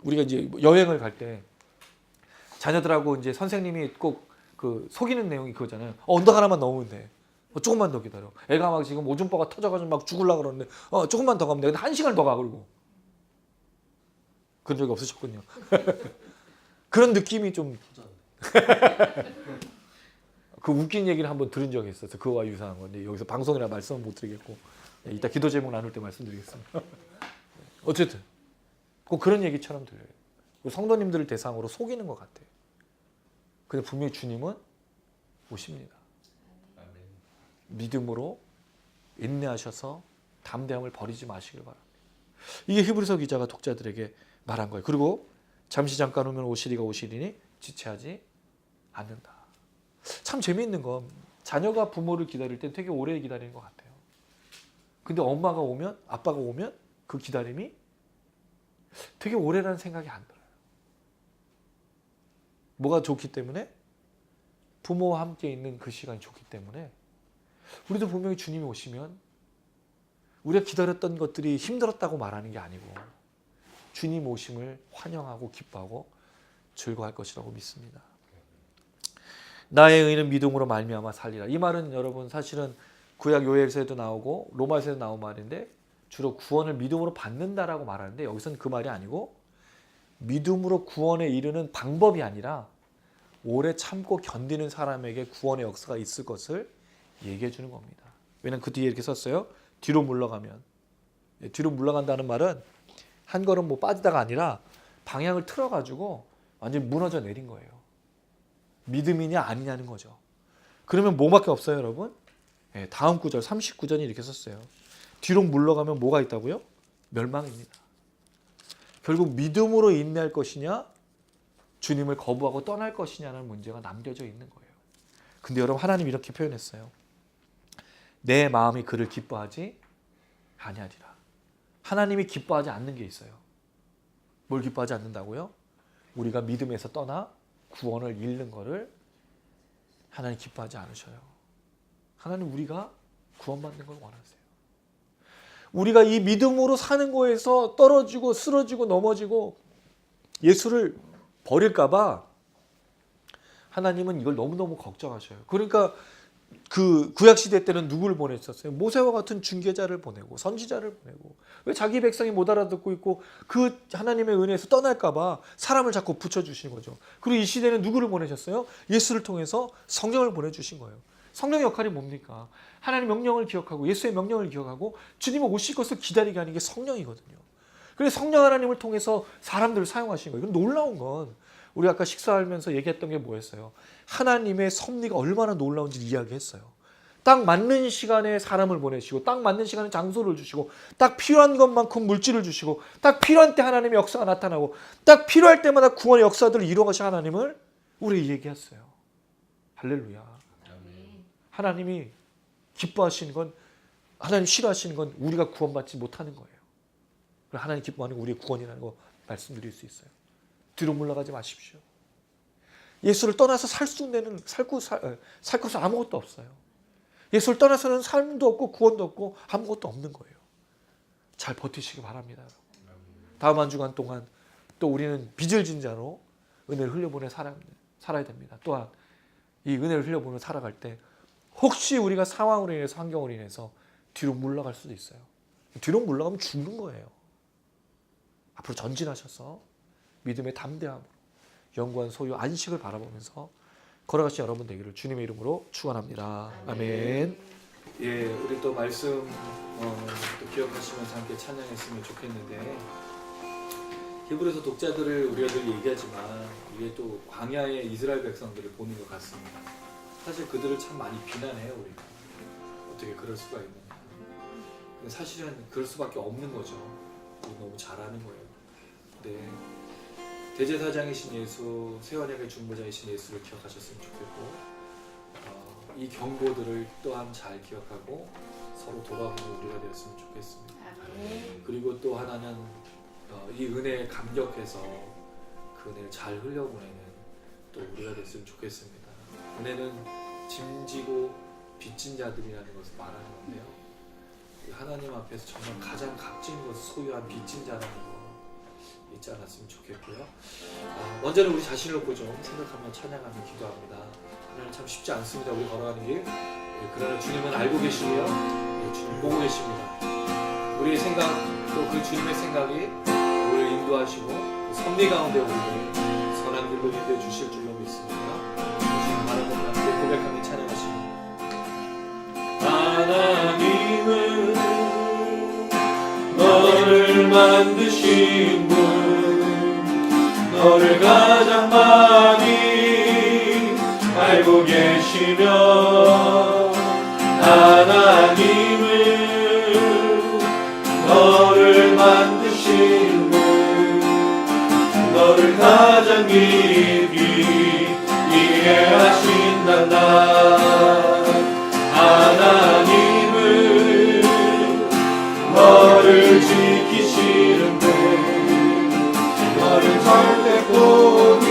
우리가 이제 여행을 갈 때 자녀들하고 이제 선생님이 꼭 속이는 내용이 그거잖아요. 언덕 하나만 넘으면 돼. 조금만 더 기다려. 애가 막 지금 오줌바가 터져가지고 막 죽으려고 그러는데 조금만 더 가면 돼. 근데 1시간을 더 가. 그러고. 그런 적이 없으셨군요. 그런 느낌이 좀 그 웃긴 얘기를 한번 들은 적이 있어서 그거와 유사한 건데 여기서 방송이라 말씀은 못 드리겠고 이따 기도 제목 나눌 때 말씀드리겠습니다. 어쨌든 꼭 그런 얘기처럼 들려요. 성도님들을 대상으로 속이는 것 같아요. 근데 분명히 주님은 오십니다. 믿음으로 인내하셔서 담대함을 버리지 마시길 바랍니다. 이게 히브리서 기자가 독자들에게 말한 거예요. 그리고 잠깐 후면 오시리가 오시리니 지체하지 않는다. 참 재미있는 건 자녀가 부모를 기다릴 때 되게 오래 기다리는 것 같아요. 근데 엄마가 오면 아빠가 오면 그 기다림이 되게 오래라는 생각이 안 들어요. 뭐가 좋기 때문에? 부모와 함께 있는 그 시간이 좋기 때문에 우리도 분명히 주님이 오시면 우리가 기다렸던 것들이 힘들었다고 말하는 게 아니고 주님 오심을 환영하고 기뻐하고 즐거워할 것이라고 믿습니다. 나의 의는 믿음으로 말미암아 살리라. 이 말은 여러분 사실은 구약 요엘서에도 나오고 로마서에도 나온 말인데 주로 구원을 믿음으로 받는다라고 말하는데 여기서는 그 말이 아니고 믿음으로 구원에 이르는 방법이 아니라 오래 참고 견디는 사람에게 구원의 역사가 있을 것을 얘기해 주는 겁니다. 왜냐하면 그 뒤에 이렇게 썼어요. 뒤로 물러가면. 뒤로 물러간다는 말은 한 걸음 뭐 빠지다가 아니라 방향을 틀어가지고 완전히 무너져 내린 거예요. 믿음이냐 아니냐는 거죠. 그러면 뭐밖에 없어요, 여러분? 다음 구절 39절이 이렇게 썼어요. 뒤로 물러가면 뭐가 있다고요? 멸망입니다. 결국 믿음으로 인내할 것이냐 주님을 거부하고 떠날 것이냐는 문제가 남겨져 있는 거예요. 근데 여러분 하나님이 이렇게 표현했어요. 내 마음이 그를 기뻐하지 아니하리라. 하나님이 기뻐하지 않는 게 있어요. 뭘 기뻐하지 않는다고요? 우리가 믿음에서 떠나 구원을 잃는 거를 하나님 기뻐하지 않으셔요. 하나님 우리가 구원받는 걸 원하세요. 우리가 이 믿음으로 사는 거에서 떨어지고 쓰러지고 넘어지고 예수를 버릴까 봐 하나님은 이걸 너무너무 걱정하셔요. 그러니까 그 구약시대 때는 누구를 보내셨어요? 모세와 같은 중개자를 보내고 선지자를 보내고 왜 자기 백성이 못 알아듣고 있고 그 하나님의 은혜에서 떠날까 봐 사람을 자꾸 붙여주신 거죠. 그리고 이 시대는 누구를 보내셨어요? 예수를 통해서 성령을 보내주신 거예요. 성령의 역할이 뭡니까? 하나님의 명령을 기억하고 예수의 명령을 기억하고 주님이 오실 것을 기다리게 하는 게 성령이거든요. 그래서 성령 하나님을 통해서 사람들을 사용하신 거예요. 놀라운 건 우리 아까 식사하면서 얘기했던 게 뭐였어요? 하나님의 섭리가 얼마나 놀라운지 이야기했어요. 딱 맞는 시간에 사람을 보내시고 딱 맞는 시간에 장소를 주시고 딱 필요한 것만큼 물질을 주시고 딱 필요한 때 하나님의 역사가 나타나고 딱 필요할 때마다 구원의 역사들을 이루어가신 하나님을 우리 얘기했어요. 할렐루야. 하나님이 기뻐하시는 건 하나님 싫어하시는 건 우리가 구원받지 못하는 거예요. 하나님 기뻐하는 건 우리의 구원이라는 거 말씀드릴 수 있어요. 뒤로 물러가지 마십시오. 예수를 떠나서 살 것은 아무것도 없어요. 예수를 떠나서는 삶도 없고 구원도 없고 아무것도 없는 거예요. 잘 버티시기 바랍니다. 다음 한 주간 동안 또 우리는 빚을 진 자로 은혜를 흘려보내 살아야 됩니다. 또한 이 은혜를 흘려보내 살아갈 때 혹시 우리가 상황으로 인해서 환경으로 인해서 뒤로 물러갈 수도 있어요. 뒤로 물러가면 죽는 거예요. 앞으로 전진하셔서 믿음의 담대함으로 영구한 소유 안식을 바라보면서 걸어가신 여러분 되기를 주님의 이름으로 축원합니다. 아멘. 예, 우리 또 말씀 또 기억하시면서 함께 찬양했으면 좋겠는데 히브리서 독자들을 우리가 늘 얘기하지만 이게 또 광야의 이스라엘 백성들을 보는 것 같습니다. 사실 그들을 참 많이 비난해요. 우리가 어떻게 그럴 수가 있느냐. 근데 사실은 그럴 수밖에 없는 거죠. 우리 너무 잘하는 거예요. 네. 대제사장이신 예수, 새언약의 중보자이신 예수를 기억하셨으면 좋겠고 이 경고들을 또한 잘 기억하고 서로 돌아보는 우리가 되었으면 좋겠습니다. 그리고 또 하나는 이 은혜에 감격해서 그 은혜를 잘 흘려보내는 또 우리가 됐으면 좋겠습니다. 은혜는 짐지고 빚진 자들이라는 것을 말하는 건데요. 하나님 앞에서 정말 가장 값진 것을 소유한 빚진 자라는 거 잊지 않았으면 좋겠고요. 먼저는 우리 자신을 놓고 좀 생각하며 찬양하며 기도합니다. 하나님 참 쉽지 않습니다. 우리 걸어가는 길. 그러나 주님은 알고 계시고요. 주님 보고 계십니다. 우리의 생각 또 그 주님의 생각이 우리를 인도하시고 그 섭리 가운데 우리를 선한 길로 인도해 주실 줄로 믿습니다. 주님 바라보며 함께 고백하며 찬양하십니다. 하나님은 너를 만드신 분, 너를 가장 많이 알고 계시며 하나님은 너를 만드신 분, 너를 가장 깊이 이해하신단다. 하나님은 너를 지키시는 분, 너를 절대 포기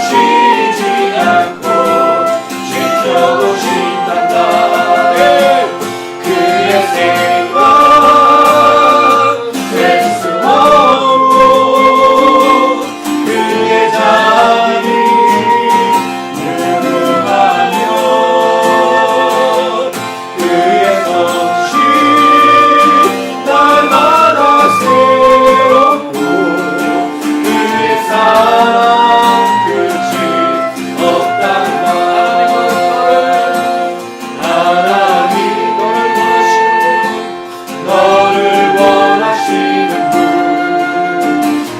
쉬지 않고 지켜보신단다. 그의 생각 셀 수 없고 그의 자비 무궁하며 그의 성실 날마다 새롭고 그의 사랑 끝이 없단다. 하나님 너를 원하시는 분,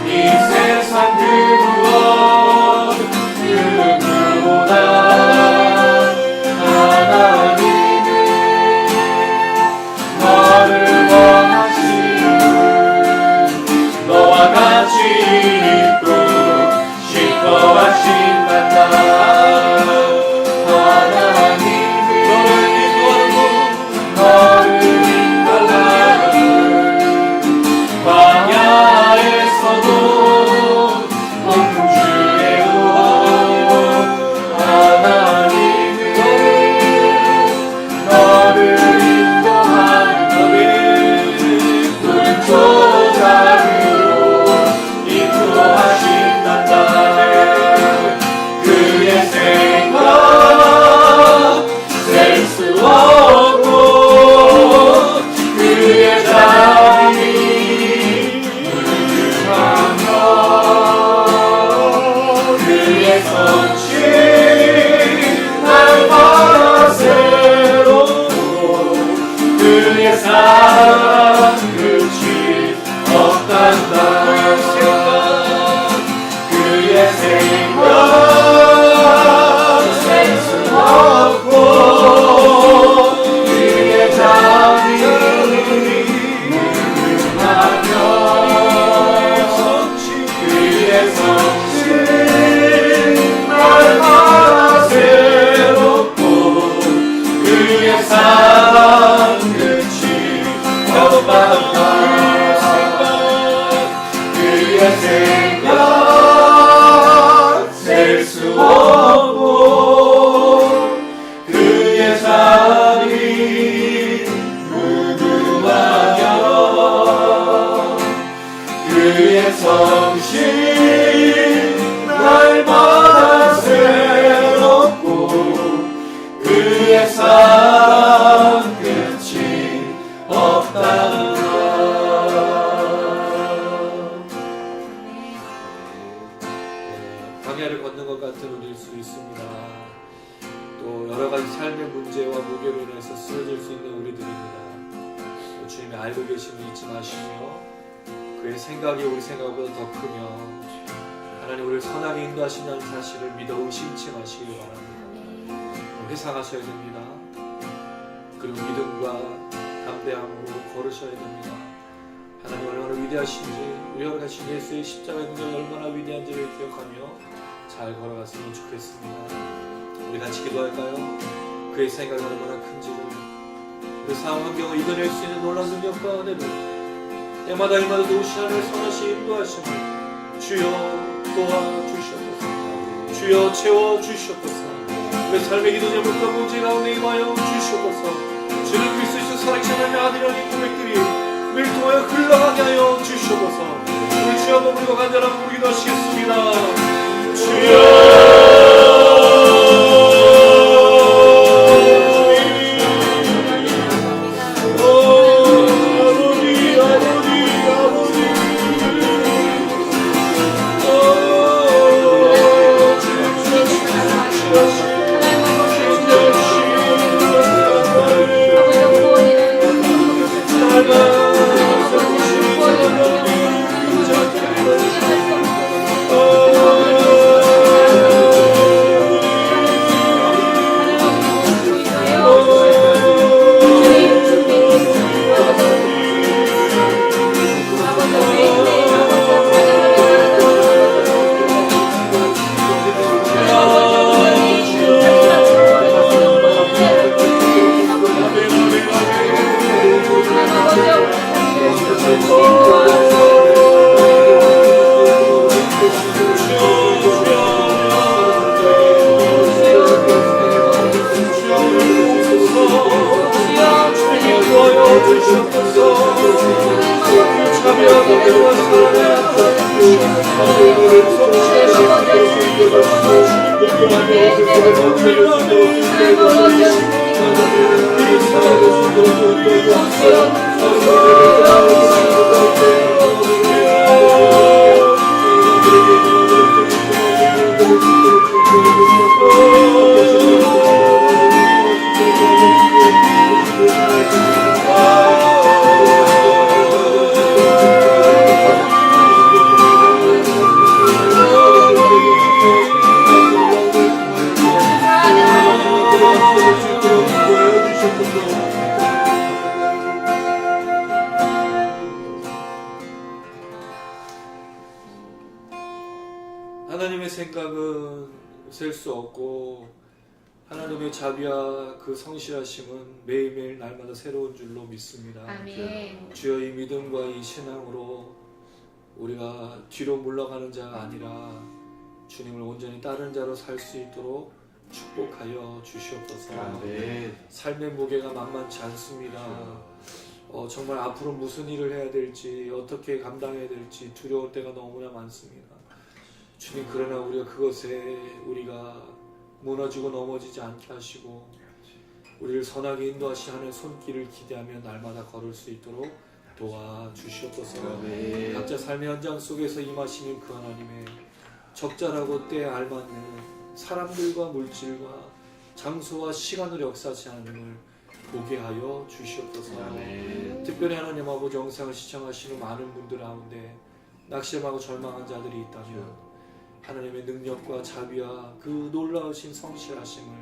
이 세상 그 무엇 그 누구보다 하나님은 너를 원하시는 분, 너와 같이 있고 싶어하신단다. 하나님은 너를 인도하는 분, 너를 인도하는 분, 광야에서도 높은 주의 우호 하나님은 너를 인도하는 불조각으로 인도하신단다. 그의 생각 셀 수 없고 그의 자비 무궁하며 그의 성실 날마다 새롭고 그의 사랑 끝이 없단다. 그의 생각 셀 수 없고 그의 자비 무궁하며 그의 성실 날마다 새롭고 그의 사랑 끝이 없단다. 그의 생각 셀 수 없고 그의 자비 무궁하며 그의 성실 날마다 새롭고 그의 사랑 끝이 없단다. 광야를 걷는 것 같은 우리일 수 있습니다. 또 여러 가지 삶의 문제와 무게로 인해서 쓰러질 수 있는 우리들입니다. 또 주님이 알고 계심을 잊지 마시며 그의 생각이 우리 생각보다 더 크며 하나님 우리를 선하게 인도하신다는 사실을 믿어 의심치 마시기 바랍니다. 회상하셔야 됩니다. 그리고 믿음과 담대함으로 걸으셔야 됩니다. 하나님 얼마나 위대하신지, 우리 걸어가신 예수의 십자가의 능력이 얼마나 위대한지를 기억하며 잘 걸어갔으면 좋겠습니다. 우리 같이 기도할까요? 그의 생각이 얼마나 큰지를, 그 상황 환경을 이겨낼 수 있는 놀라운 능력과 은혜를 때마다 일마다 도우시 하나님의 선하신 인도하심을 주여 도와주시옵소서. 주여 채워주시옵소서. 우리 삶의 기도 제목과 문제 가운데 임하여 주시옵소서. 주를 그리스도의 살아계신 하나님의 아들이라는 고백들이 우리를 통하여 흘러가게 하여 주시옵소서. 우리 주여 한번 부르고 간절한 부르 기도하시겠습니다. 주여 Oh 하나님의 생각은 셀 수 없고 하나님의 자비와 그 성실하심은 매일매일 날마다 새로운 줄로 믿습니다. 아멘. 주여 이 믿음과 이 신앙으로 우리가 뒤로 물러가는 자가 아니라 주님을 온전히 따르는 자로 살 수 있도록 축복하여 주시옵소서. 아멘. 삶의 무게가 만만치 않습니다. 정말 앞으로 무슨 일을 해야 될지 어떻게 감당해야 될지 두려울 때가 너무나 많습니다. 주님, 그러나 우리가 그것에 우리가 무너지고 넘어지지 않게 하시고 우리를 선하게 인도하시 하는 손길을 기대하며 날마다 걸을 수 있도록 도와주시옵소서. 아멘. 각자 삶의 현장 속에서 임하시는 그 하나님의 적절하고 때에 알맞는 사람들과 물질과 장소와 시간으로 역사하시 하나님을 보게 하여 주시옵소서. 아멘. 특별히 하나님 아버지 영상을 시청하시는 많은 분들 가운데 낙심하고 절망한 자들이 있다면 하나님의 능력과 자비와 그 놀라우신 성실하심을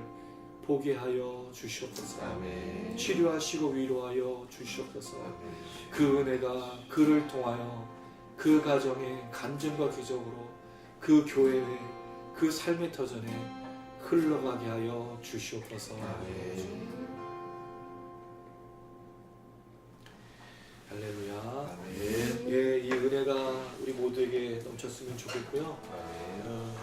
보게 하여 주시옵소서. 아멘. 치료하시고 위로하여 주시옵소서. 아멘. 그 은혜가 그를 통하여 그 가정의 간증과 기적으로 그 교회의 그 삶의 터전에 흘러가게 하여 주시옵소서. 아멘. 할렐루야. 아멘. 예, 이 은혜가 우리 모두에게 넘쳤으면 좋겠고요.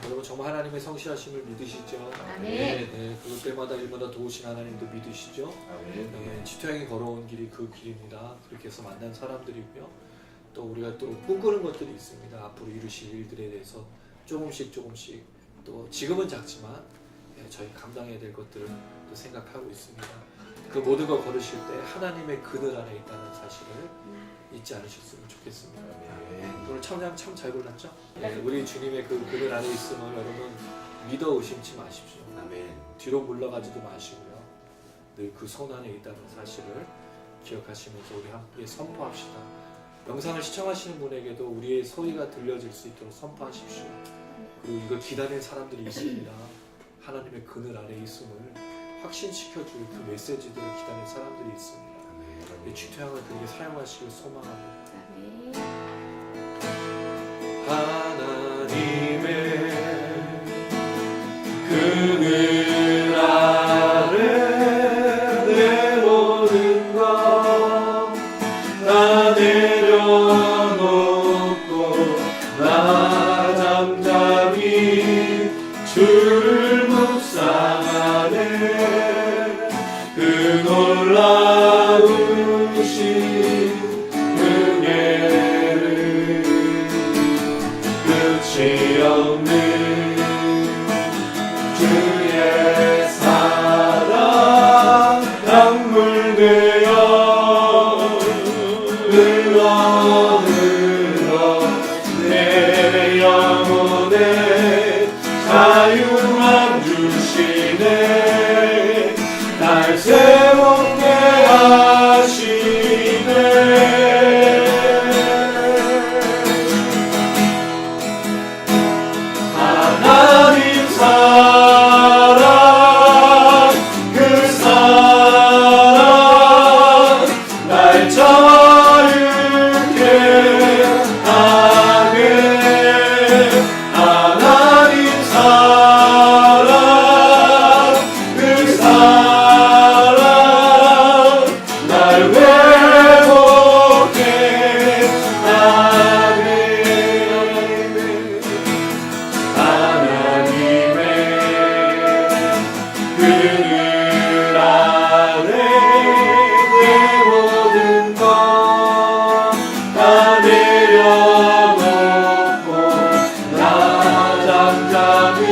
여러분 정말 하나님의 성실하심을 믿으시죠? 아멘. 네, 그것 때마다 일마다 도우신 하나님도 믿으시죠? 아멘. 네, 지토양이 걸어온 길이 그 길입니다. 그렇게 해서 만난 사람들이고요. 또 우리가 또 꿈꾸는 것들이 있습니다. 앞으로 이루실 일들에 대해서 조금씩 또 지금은 작지만 저희 감당해야 될 것들을 또 생각하고 있습니다. 그 모든 걸 걸으실 때 하나님의 그늘 안에 있다는 사실을 잊지 않으셨으면 좋겠습니다. 오늘 참 잘 골랐죠? 네, 우리 주님의 그 그늘 안에 있음을 여러분 믿어 의심치 마십시오. 아멘. 뒤로 물러가지도 마시고요. 늘 그 손 안에 있다는 사실을 기억하시면서 우리 함께 선포합시다. 영상을 시청하시는 분에게도 우리의 소리가 들려질 수 있도록 선포하십시오. 그리고 이걸 기다리는 사람들이 있습니다. 하나님의 그늘 안에 있음을 확신시켜줄 그 메시지들을 기다리는 사람들이 있습니다. 이 주토양을 그렇게 사용하시길 소망합니다. 하나님의 그늘 아래 내 모든 것 다 내려놓고 나 잠잠히 주를 묵상하네. 그 놀라우신 은혜를 끝이 없는 주의 사랑 강물 되어 흘러 내 영혼에 자유함 주시네. 날 새롭게 하시네. 하나님 사랑 그 사랑 날 자유케 하네. 하나님 사랑 그 사랑 날 회복해 하네. 하나님의 그늘 아래 내 모든 것 다 내려놓고 나 잠잠히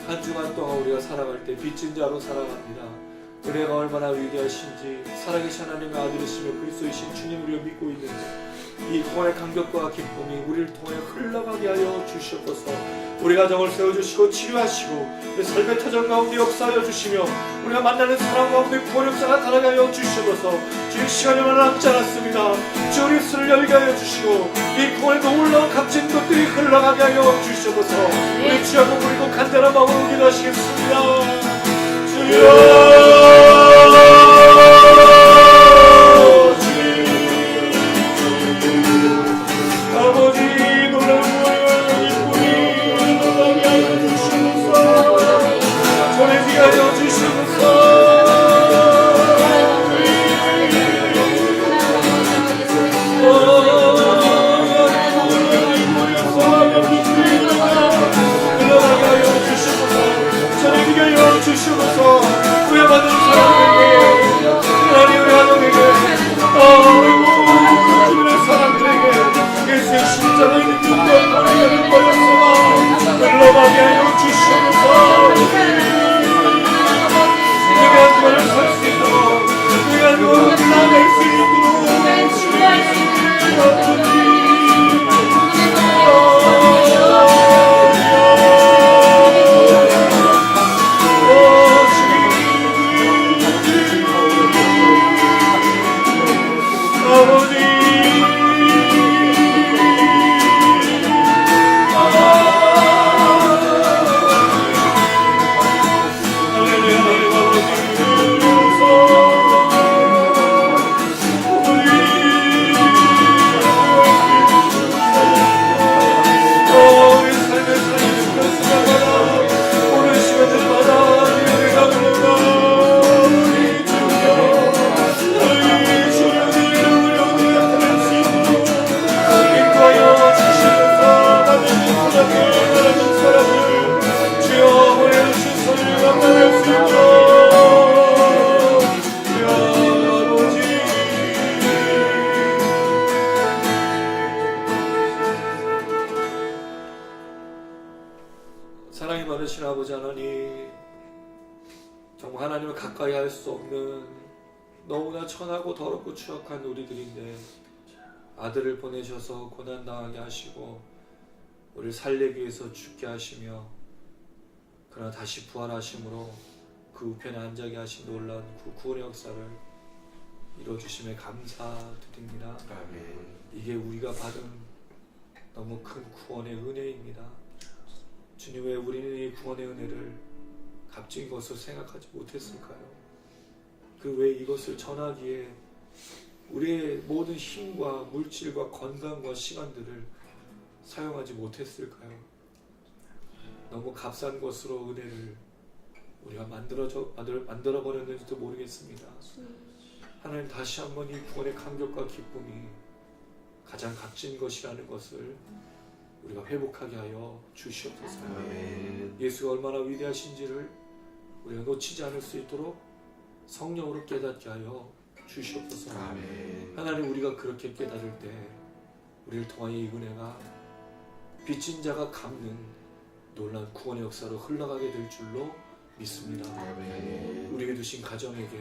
한 주간 동안 우리가 살아갈 때 빚진 자로 살아갑니다. 은혜가 얼마나 위대하신지 살아계신 하나님의 아들이시며 그리스도이신 주님 우리가 믿고 있는데 이 구원의 감격과 기쁨이 우리를 통해 흘러가게 하여 주시옵소서. 우리 가정을 세워주시고 치료하시고 우리 삶의 터전 가운데 역사하여 주시며 우리가 만나는 사람 가운데 구원 역사가 나타나게 하여 주시옵소서. 주의 시간이 얼마 남지 않았습니다. 주 우리 입술을 열게 하여 주시고 이 구원의 놀라운 값진 것들이 흘러가게 하여 주시옵소서. 우리 주하고 우리도 간절한 마음으로 기도하시겠습니다. 주여 아버지 놀라운 구원의 기쁨이 흘러가게 하여 주시옵소서. 전해지게 하여 주시옵소서. 주시옵소서. 구해받은 사람들에게 하나님의 하나님에게 우리 주변의 사람들에게 예수의 십자가의 능력과 권위가 보였으나 흘러가게 하여 주시옵소서. 내가 그만을 살 수 있도록 내가 그만을 나갈 수 있도록 주시옵소서. 사랑이 많으신 아버지 하나님, 정말 하나님을 가까이 할 수 없는 너무나 천하고 더럽고 추악한 우리들인데 아들을 보내셔서 고난당하게 하시고 우리를 살리기 위해서 죽게 하시며 그러나 다시 부활하심으로 그 우편에 앉아게 하신 놀라운 그 구원의 역사를 이루어주심에 감사드립니다. 아멘. 이게 우리가 받은 너무 큰 구원의 은혜입니다. 주님, 왜 우리는 이 구원의 은혜를 값진 것으로 생각하지 못했을까요? 그 왜 이것을 전하기에 우리의 모든 힘과 물질과 건강과 시간들을 사용하지 못했을까요? 너무 값싼 것으로 은혜를 우리가 만들어버렸는지도 모르겠습니다. 하나님, 다시 한번 이 구원의 감격과 기쁨이 가장 값진 것이라는 것을 우리가 회복하게 하여 주시옵소서. 아멘. 예수가 얼마나 위대하신지를 우리가 놓치지 않을 수 있도록 성령으로 깨닫게 하여 주시옵소서. 아멘. 하나님, 우리가 그렇게 깨달을 때 우리를 통하여 이 은혜가 빚진 자가 갚는 놀라운 구원의 역사로 흘러가게 될 줄로 믿습니다. 아멘. 우리에게 두신 가정에게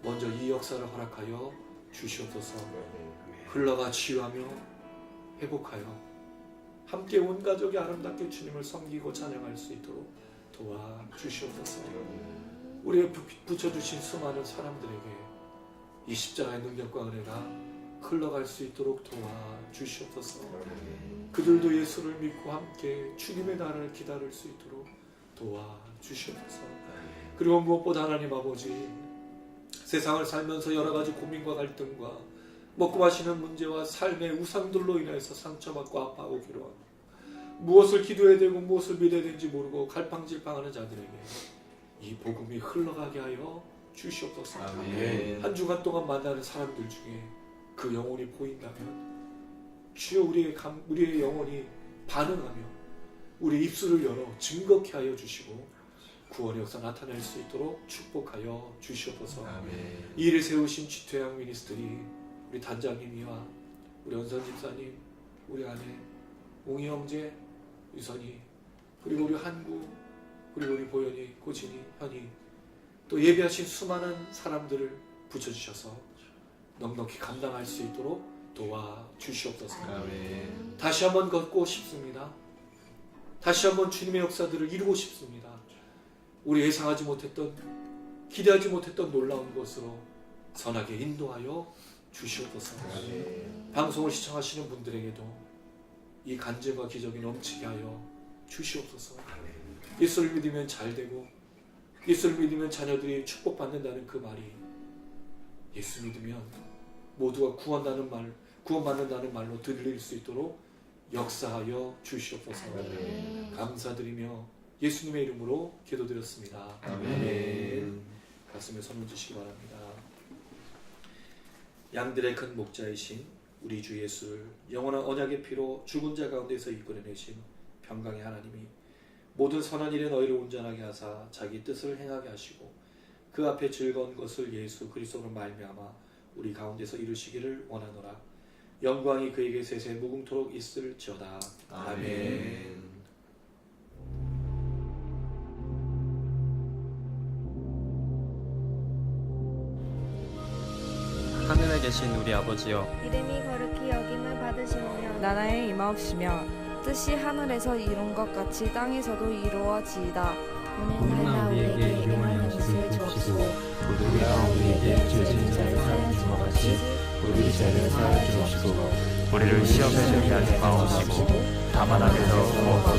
먼저 이 역사를 허락하여 주시옵소서. 흘러가 치유하며 회복하여 함께 온 가족이 아름답게 주님을 섬기고 찬양할 수 있도록 도와주시옵소서. 우리의 붙여주신 수많은 사람들에게 이 십자가의 능력과 은혜가 흘러갈 수 있도록 도와주시옵소서. 그들도 예수를 믿고 함께 주님의 나라를 기다릴 수 있도록 도와주시옵소서. 그리고 무엇보다 하나님 아버지, 세상을 살면서 여러 가지 고민과 갈등과 먹고 마시는 문제와 삶의 우상들로 인해서 상처받고 아파하고 괴로워하고 무엇을 기도해야 되고 무엇을 믿어야 되는지 모르고 갈팡질팡하는 자들에게 이 복음이 흘러가게 하여 주시옵소서. 아멘. 한 주간 동안 만나는 사람들 중에 그 영혼이 보인다면 주여 우리의 영혼이 반응하며 우리 입술을 열어 증거케 하여 주시고 구원의 역사 나타낼 수 있도록 축복하여 주시옵소서. 아멘. 이 일을 세우신 지토양 미니스트리 우리 단장님이와 우리 연선 집사님, 우리 아내 웅이 형제, 유선이, 그리고 우리 한구, 그리고 우리 보현이, 고진이, 현이, 또 예배하신 수많은 사람들을 붙여주셔서 넉넉히 감당할 수 있도록 도와주시옵소서. 다시 한번 걷고 싶습니다. 다시 한번 주님의 역사들을 이루고 싶습니다. 우리 예상하지 못했던, 기대하지 못했던 놀라운 것으로 선하게 인도하여 주시옵소서. 방송을 시청하시는 분들에게도 이 간증과 기적이 넘치게 하여 주시옵소서. 예수를 믿으면 잘 되고 예수를 믿으면 자녀들이 축복받는다는 그 말이 예수 믿으면 모두가 구원받는다는 말로 들릴 수 있도록 역사하여 주시옵소서. 감사드리며 예수님의 이름으로 기도드렸습니다. 아멘. 가슴에 손 얹으시기 바랍니다. 양들의 큰 목자이신 우리 주 예수를 영원한 언약의 피로 죽은 자 가운데서 이끌어내신 평강의 하나님이 모든 선한 일에 너희를 온전하게 하사 자기 뜻을 행하게 하시고 그 앞에 즐거운 것을 예수 그리스도로 말미암아 우리 가운데서 이루시기를 원하노라. 영광이 그에게 세세 무궁토록 있을지어다. 아멘. 하늘에 계신 우리 아버지여, 이름이 거룩히 여김을 받으시오며 나라의 임하옵시며 뜻이 하늘에서 이룬 것 같이 땅에서도 이루어지이다. 오늘날 우리에게 일용할 양식을 주옵시고, 우리가 우리에게 죄 지은 자를 사하여 준 것 같이 우리 죄를 사하여 주옵시고, 우리를 시험에 들게 하지 마옵시고 다만 악에서 구원하옵소서.